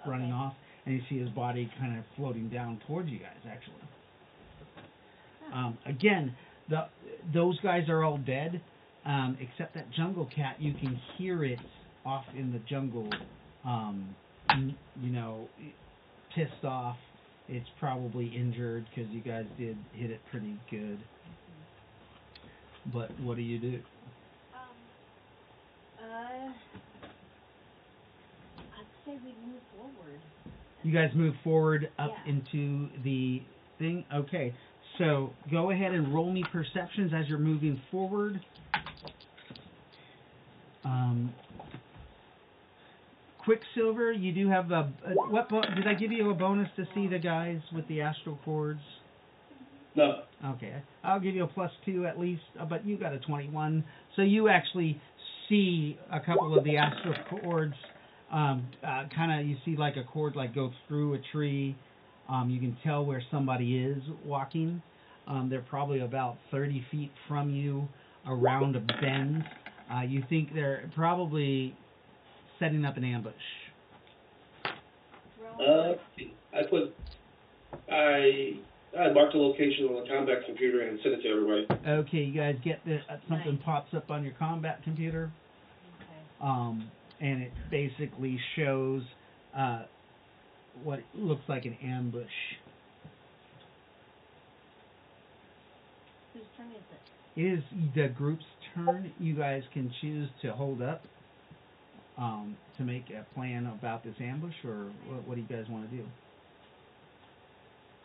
running off, and you see his body kind of floating down towards you guys. Actually. Again, those guys are all dead, except that jungle cat. You can hear it off in the jungle, pissed off. It's probably injured because you guys did hit it pretty good. But what do you do? I'd say we move forward. You guys move forward up Yeah. into the thing. Okay. So go ahead and roll me perceptions as you're moving forward. Quicksilver, you do have did I give you a bonus to see the guys with the astral cords? No. Okay, I'll give you a +2 at least, but you got a 21. So you actually see a couple of the astral cords. You see like a cord like go through a tree. You can tell where somebody is walking. They're probably about 30 feet from you around a bend. You think they're probably setting up an ambush. I marked the location on the combat computer and sent it to everybody. Okay, you guys get something pops up on your combat computer. Okay. And it basically shows what looks like an ambush. turn is it? It is the group's turn. You guys can choose to hold up, to make a plan about this ambush, or what do you guys want to do?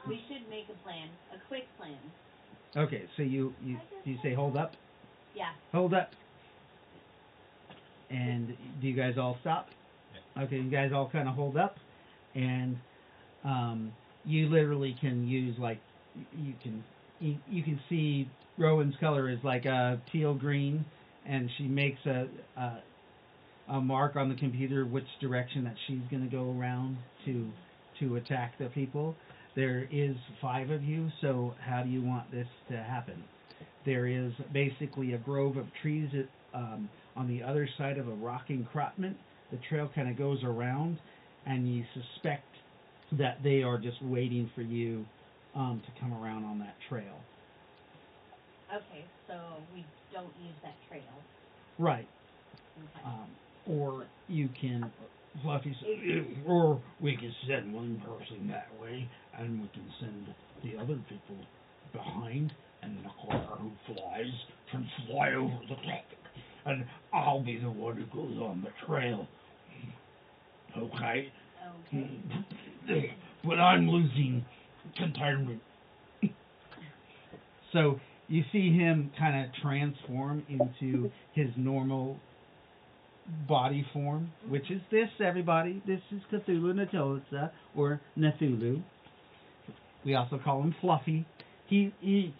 We should make a plan, a quick plan. Okay, so you say hold up? Yeah. Hold up. And do you guys all stop? Okay, you guys all kind of hold up, and you literally can use, like, you can see Rowan's color is like a teal green, and she makes a mark on the computer which direction that she's going to go around to attack the people. There is 5 of you, so how do you want this to happen? There is basically a grove of trees on the other side of a rock encroachment. The trail kind of goes around, and you suspect that they are just waiting for you to come around on that trail. Okay, so we don't use that trail. Right. Okay. Or you can, Fluffy said, or we can send one person that way, and we can send the other people behind, and the car who flies can fly over the top, and I'll be the one who goes on the trail. Okay? Okay. But I'm losing containment. So you see him kind of transform into his normal body form, which is this, everybody. This is Cthulhu Natosa, or Nathulu. We also call him Fluffy. You see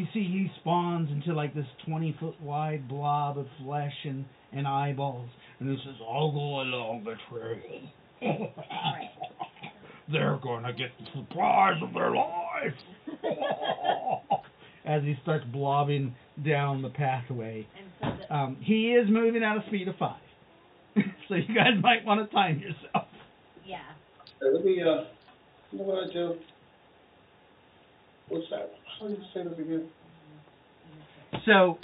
he spawns into like this 20-foot wide blob of flesh and eyeballs, and he says, I'll go along the trail. They're gonna get the surprise of their life. As he starts blobbing down the pathway. And so he is moving at a speed of 5. So you guys might want to time yourself. yeah. Let me, you know what I do? What's that? How do you say that again? So,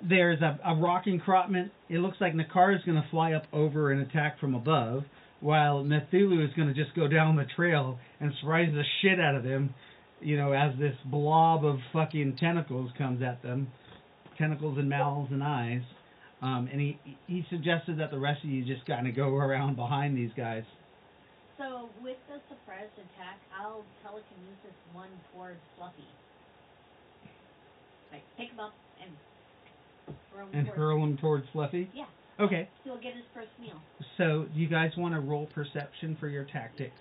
there's a rock encroachment. It looks like Nakar is going to fly up over and attack from above, while Nathulu is going to just go down the trail and surprise the shit out of them, you know, as this blob of fucking tentacles comes at them. Tentacles and mouths and eyes. And he suggested that the rest of you just kind of go around behind these guys. So with the surprise attack, I'll telekinesis one towards Fluffy. Like, pick him up and Hurl him towards Fluffy? Yeah. Okay. He'll get his first meal. So, do you guys want to roll perception for your tactics?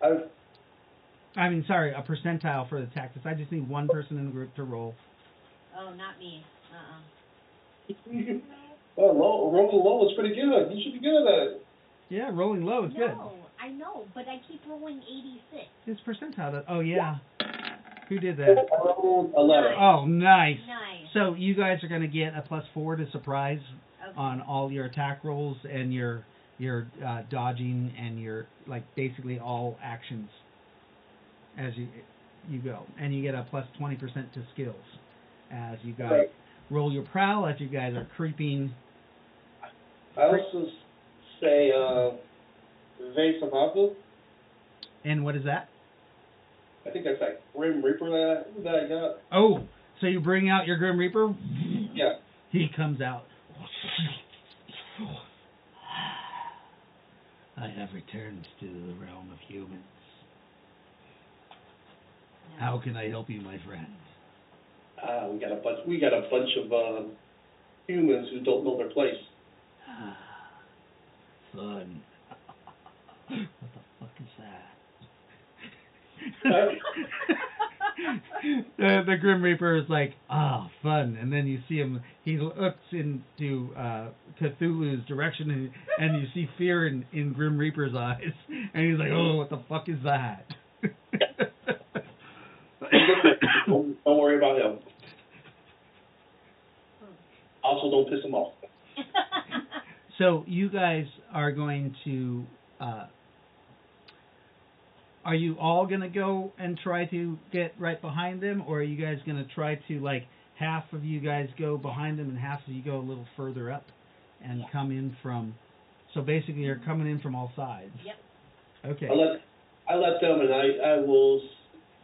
A percentile for the tactics. I just need one person in the group to roll. Oh, not me. Well, rolling low is pretty good. You should be good at it. Yeah, rolling low is good. No, I know, but I keep rolling 86. It's percentile. Oh, yeah. Who did that? I rolled 11. Oh, nice. Nice. So, you guys are going to get a +4 to surprise Okay. on all your attack rolls and your dodging and your, like, basically all actions as you go. And you get a +20% to skills as you guys Right. roll your prowl, as you guys are creeping. I also say, Vesamaku. And what is that? I think that's like Grim Reaper that I got. Oh, so you bring out your Grim Reaper? Yeah. He comes out. I have returned to the realm of humans. How can I help you, my friend? We got a bunch of humans who don't know their place. Fun. What the fuck is that? The Grim Reaper is like, fun. And then you see him, he looks into Cthulhu's direction, and you see fear in Grim Reaper's eyes. And he's like, oh, what the fuck is that? Don't worry about him. Also, don't piss him off. So you guys are going to, are you all going to go and try to get right behind them, or are you guys going to try to, like, half of you guys go behind them and half of you go a little further up and come in from, so basically you're coming in from all sides? Yep. Okay. I let them, and I will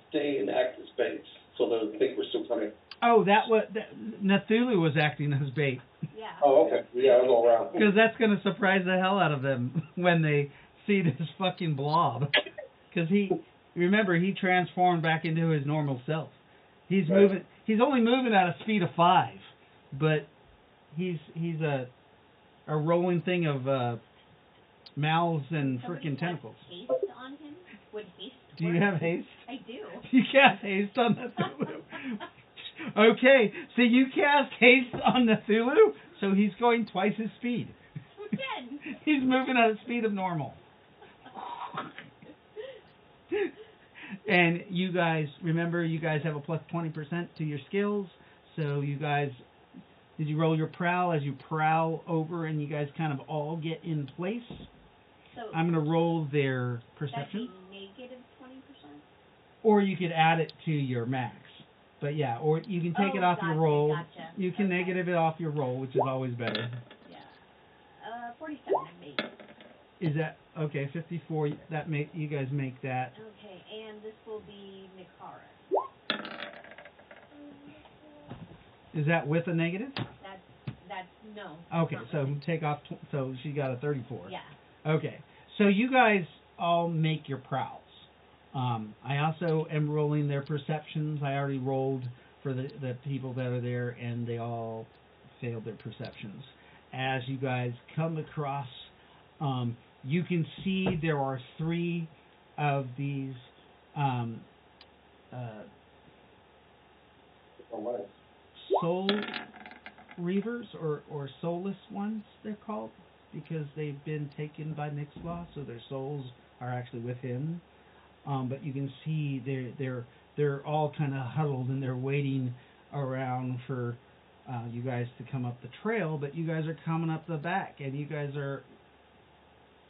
stay in active space, so they'll think we're still coming. Oh, Nathulu was acting as bait. Yeah. Oh, okay. Yeah, I'll go around. Because that's going to surprise the hell out of them when they see this fucking blob. Because remember, he transformed back into his normal self. He's Right. moving. He's only moving at a speed of 5, but he's a rolling thing of mouths and Somebody freaking cast tentacles. Haste on him? Would haste Do you work? have haste? I do. You cast haste on Nathulu. Okay, so you cast haste on Nathulu, so he's going twice his speed. Again. He's moving at a speed of normal. And you guys, remember, you guys have a plus 20% to your skills. So you guys, did you roll your prowl as you prowl over and you guys kind of all get in place? So I'm going to roll their that'd perception. be negative 20%? Or you could add it to your max. But yeah, or you can take it off your roll. Gotcha. You can Okay. negative it off your roll, which is always better. Yeah. 47 maybe. Is that okay? 54. That make you guys make that. Okay, and this will be Nikara. Is that with a negative? That's no. Okay, not so really. take off. So she got a 34. Yeah. Okay, so you guys all make your prowls. I also am rolling their perceptions. I already rolled for the people that are there, and they all failed their perceptions. As you guys come across, you can see there are 3 of these soul reavers or soulless ones, they're called, because they've been taken by Nixlaw, so their souls are actually with him. But you can see they're all kind of huddled and they're waiting around for you guys to come up the trail. But you guys are coming up the back, and you guys are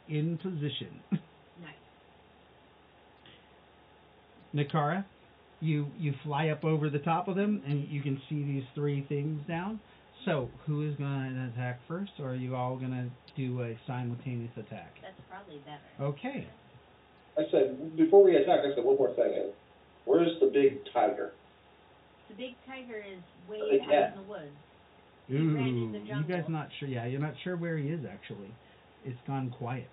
in position. Nice. Nakara, you fly up over the top of them, and you can see these 3 things down. So who is going to attack first, or are you all going to do a simultaneous attack? That's probably better. Okay. I said, before we attack, I said one more thing. Where's the big tiger? The big tiger is way Big out cat. in the woods. Ooh, ran in the you guys jungle. not sure? Yeah, you're not sure where he is actually. It's gone quiet.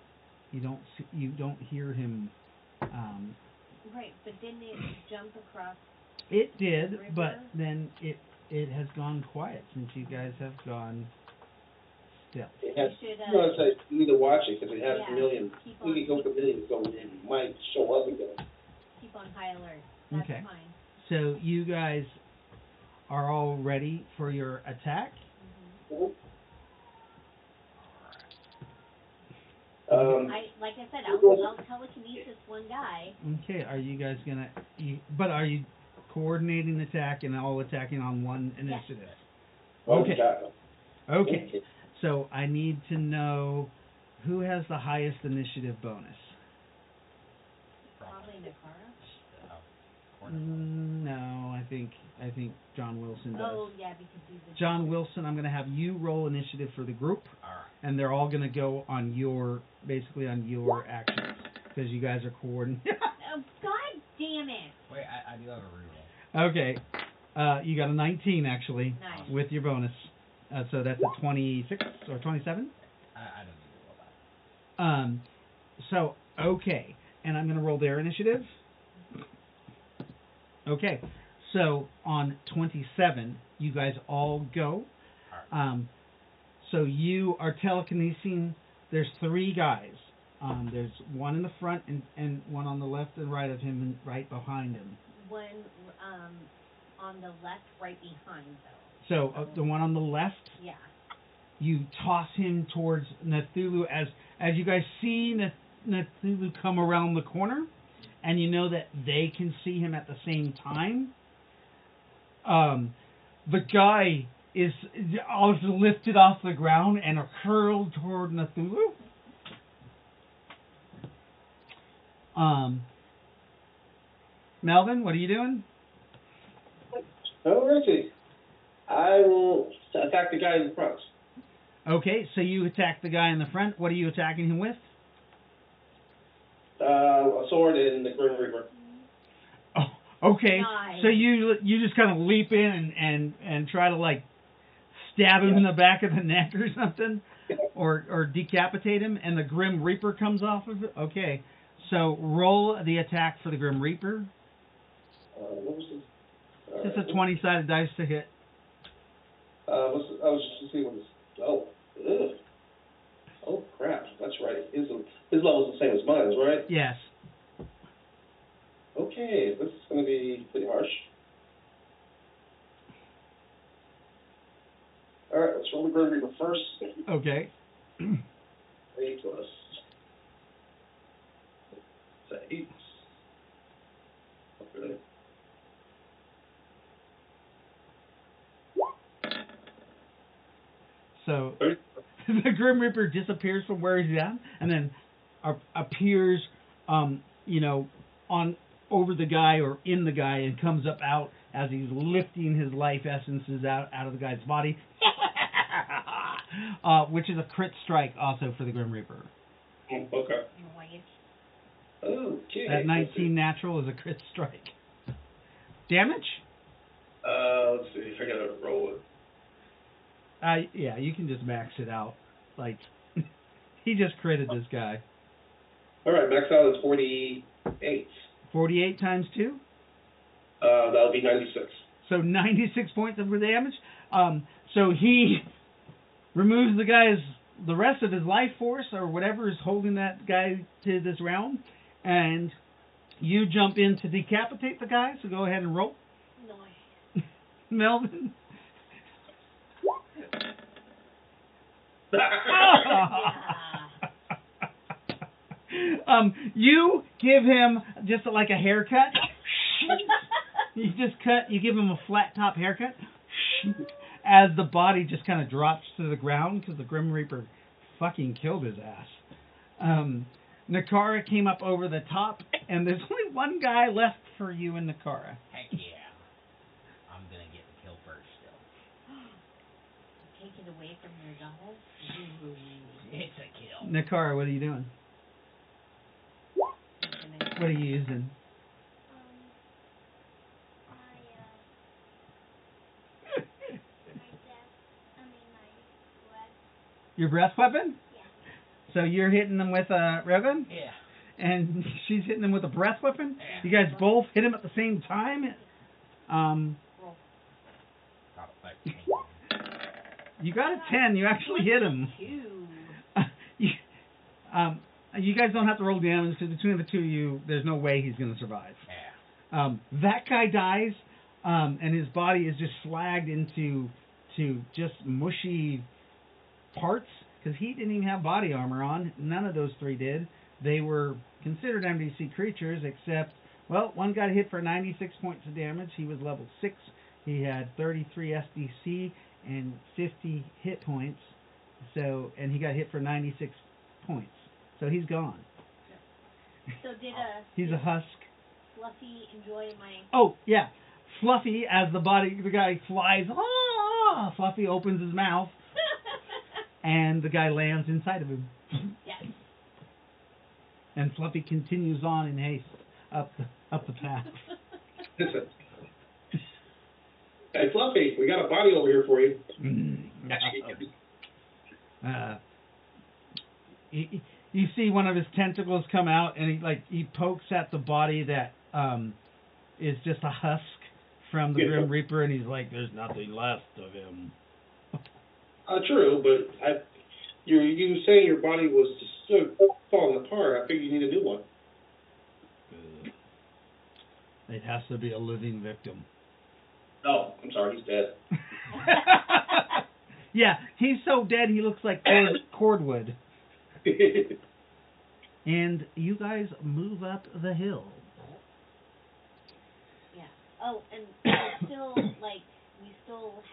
You don't hear him. Right, but didn't it jump across? It did, River? but then it has gone quiet since you guys have gone still. It has, You should, you know, it's like, you need to watch it, because it has yeah, millions. keep We on- could go for millions, so it might show up again. Keep on high alert. That's Okay. fine. So you guys are all ready for your attack. Like I said, I'll telekinesis one guy. Okay, are you guys gonna? But are you coordinating the attack and all attacking on one initiative? Oh, Okay. got them. Okay. So I need to know who has the highest initiative bonus. Probably Nakara. No, I think John Wilson does. Oh yeah, because he's a John Wilson, I'm gonna have you roll initiative for the group, and they're all gonna go on basically on your actions, because you guys are coordinating. Oh, God damn it! Wait, I do have a reroll. Okay, you got a 19 actually Nice. with your bonus, so that's a 26 or 27. I don't need to roll that. So okay, and I'm gonna roll their initiative. Okay, so on 27, you guys all go. So you are telekinesing. There's 3 guys. There's one in the front and one on the left and right of him and right behind him. One on the left, right behind though. So the one on the left, Yeah. you toss him towards Nathulu as you guys see Nathulu come around the corner, and you know that they can see him at the same time. The guy is also lifted off the ground and are hurled toward Nathulu. Melvin, what are you doing? Oh, Richie. I will attack the guy in the front. Okay, so you attack the guy in the front. What are you attacking him with? A sword and the Grim Reaper. Oh, okay. Nice. So you just kind of leap in and try to like stab him in the back of the neck or something, or decapitate him, and the Grim Reaper comes off of it. Okay. So roll the attack for the Grim Reaper. What was this? It's just a 20-sided dice to hit. I was just seeing what this. Oh, ugh. Oh crap! That's right. His level's the same as mine, right? Yes. Okay, this is going to be pretty harsh. All right, let's roll the Grim Reaper first. Okay. 8 plus. It's 8. Okay. So the Grim Reaper disappears from where he's at, and then appears, on over the guy or in the guy, and comes up out as he's lifting his life essences out of the guy's body, which is a crit strike also for the Grim Reaper. Okay. Nice. Okay. That 19 natural is a crit strike. Damage? Let's see. I gotta roll it. Yeah, you can just max it out. Like, he just critted this guy. All right, max out is 48. 48 times 2? That'll be 96. So 96 points of damage. So he removes the rest of his life force or whatever is holding that guy to this realm, and you jump in to decapitate the guy. So go ahead and roll. Nice. Melvin. You give him just like a haircut. You give him a flat top haircut as the body just kind of drops to the ground because the Grim Reaper fucking killed his ass. Nakara came up over the top, and there's only one guy left for you and Nakara. Heck yeah. I'm gonna get the kill first still. Take it away from your daughter. It's a kill. Nakara, what are you doing? What are you using? Your breath weapon? Yeah. So you're hitting them with a railgun? Yeah. And she's hitting them with a breath weapon? Yeah. You guys both hit him at the same time? You got a 10. You actually hit him. You guys don't have to roll damage because between the two of you, there's no way he's going to survive. Yeah. That guy dies, and his body is just slagged into just mushy parts because he didn't even have body armor on. None of those three did. They were considered MDC creatures, except, well, one got hit for 96 points of damage. He was level 6. He had 33 SDC and 50 hit points. And he got hit for 96 points. So he's gone. So He's a husk. Fluffy enjoy my... Oh, yeah. Fluffy, as the guy flies, Fluffy opens his mouth, and the guy lands inside of him. Yes. And Fluffy continues on in haste up the path. Listen. Hey, Fluffy, we got a body over here for you. You see one of his tentacles come out, and he pokes at the body that is just a husk from the Grim Reaper, and he's like, "There's nothing left of him." True, but you saying your body was just falling apart. I figured you need a new one. It has to be a living victim. No, I'm sorry, he's dead. Yeah, he's so dead he looks like cordwood. And you guys move up the hill. Yeah. Oh, and we're still, we still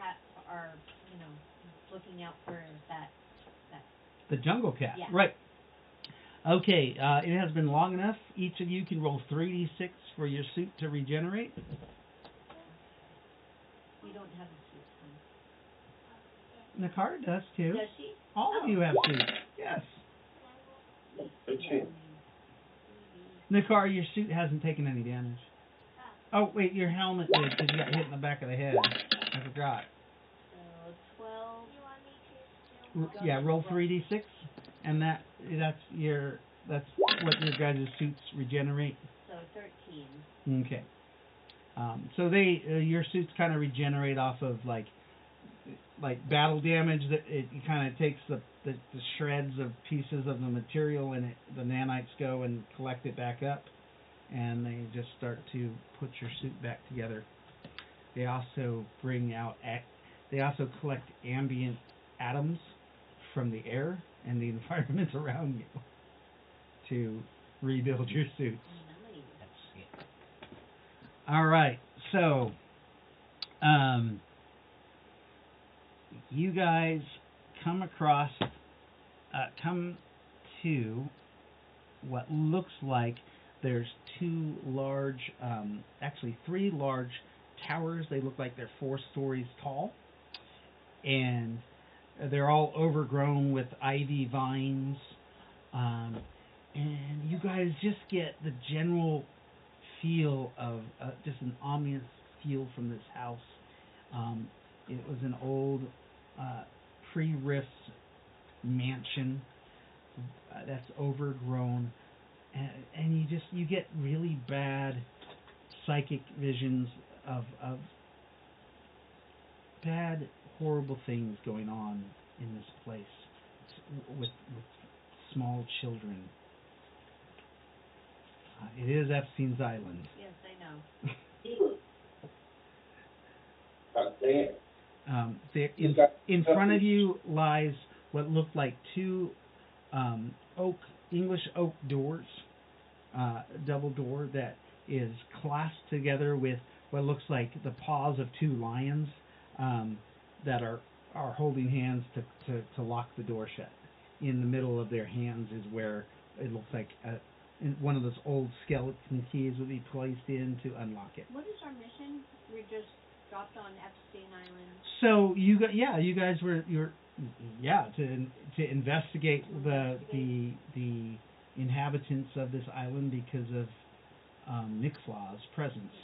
are, looking out for that. The jungle cat. Yeah. Right. Okay, it has been long enough. Each of you can roll 3d6 for your suit to regenerate. We don't have a suit. Nakara does too. Does she? All of you have suits. Yes. 13. Nakar, your suit hasn't taken any damage. Oh, wait, your helmet did because you got hit in the back of the head. I forgot. So 12. Roll 3d6, and that's what your guys' suits regenerate. So 13. Okay. So your suits kind of regenerate off of like battle damage. That it kind of takes the shreds of pieces of the material, and the nanites go and collect it back up, and they just start to put your suit back together. They also collect ambient atoms from the air and the environment around you to rebuild your suits. All right, so you guys come to what looks like there's three large towers. They look like they're 4 stories tall, and they're all overgrown with ivy vines, and you guys just get the general feel of just an ominous feel from this house. It was an old pre-rift mansion that's overgrown, and you get really bad psychic visions of bad, horrible things going on in this place with small children. It is Epstein's Island. Yes, I know. In front of you lies what looked like 2 English oak doors, double door that is clasped together with what looks like the paws of 2 lions that are holding hands to lock the door shut. In the middle of their hands is where it looks like one of those old skeleton keys would be placed in to unlock it. What is our mission? We're just dropped on Epstein Island. So you guys were to investigate the inhabitants of this island because of Nixlaw's presence.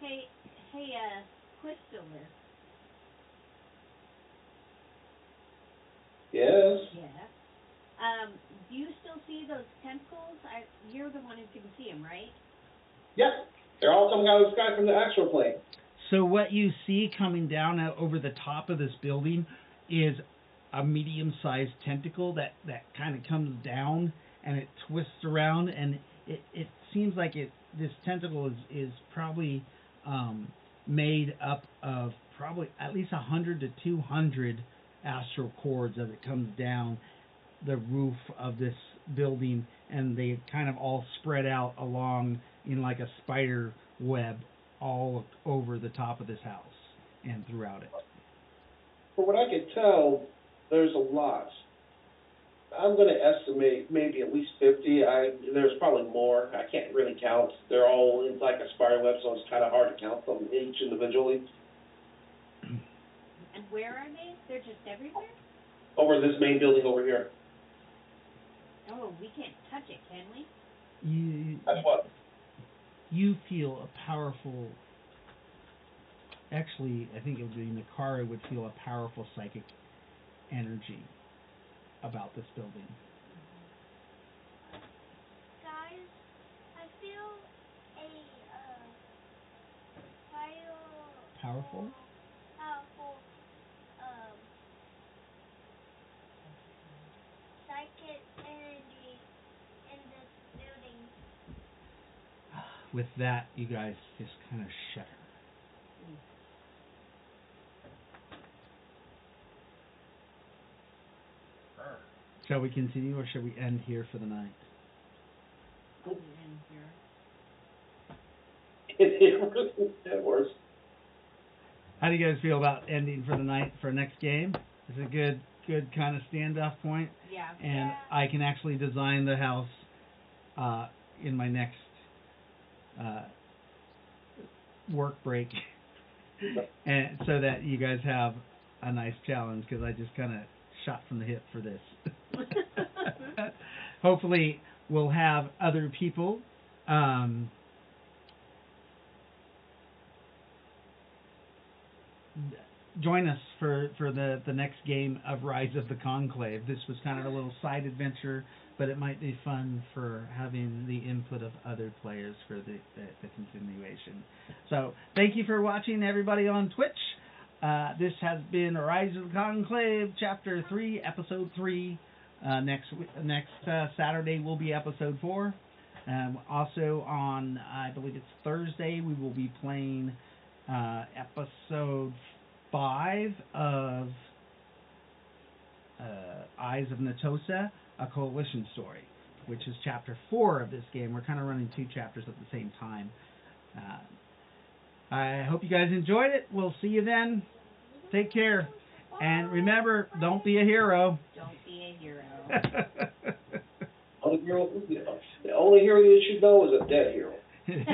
Hey, Quicksilver. Yes. Yeah. Do you still see those tentacles? You're the one who can see them, right? Yep. They're all coming out of the sky from the astral plane. So what you see coming down over the top of this building is a medium-sized tentacle that kind of comes down and it twists around, and it seems like this tentacle is probably made up of probably at least 100 to 200 astral cords as it comes down the roof of this building, and they kind of all spread out along in like a spider web all over the top of this house and throughout it. From what I can tell, there's a lot. I'm going to estimate maybe at least 50. There's probably more. I can't really count. They're all in like a spider web, so it's kind of hard to count them each individually. And where are they? They're just everywhere? Over this main building over here. Oh, we can't touch it, can we? That's what? You feel a powerful... Actually, I think it would be Nakara would feel a powerful psychic energy about this building. Guys, I feel a Powerful? psychic energy in this building. With that, you guys just kind of shudder. Shall we continue, or shall we end here for the night? We end here. It works. How do you guys feel about ending for the night for next game? Is it a good kind of standoff point? Yeah. And I can actually design the house in my next work break, and so that you guys have a nice challenge, because I just kind of shot from the hip for this. Hopefully, we'll have other people. Join us for the next game of Rise of the ConClave. This was kind of a little side adventure, but it might be fun for having the input of other players for the continuation. So thank you for watching, everybody on Twitch. This has been Rise of the ConClave, Chapter 3, Episode 3. Next Saturday will be Episode 4. Also on, I believe it's Thursday, we will be playing Episode 5 of Eyes of Natosa, A Coalition Story, which is Chapter 4 of this game. We're kind of running 2 chapters at the same time. I hope you guys enjoyed it. We'll see you then. Take care. And remember, don't be a hero. Don't be a hero. The only hero you should know is a dead hero. Yep.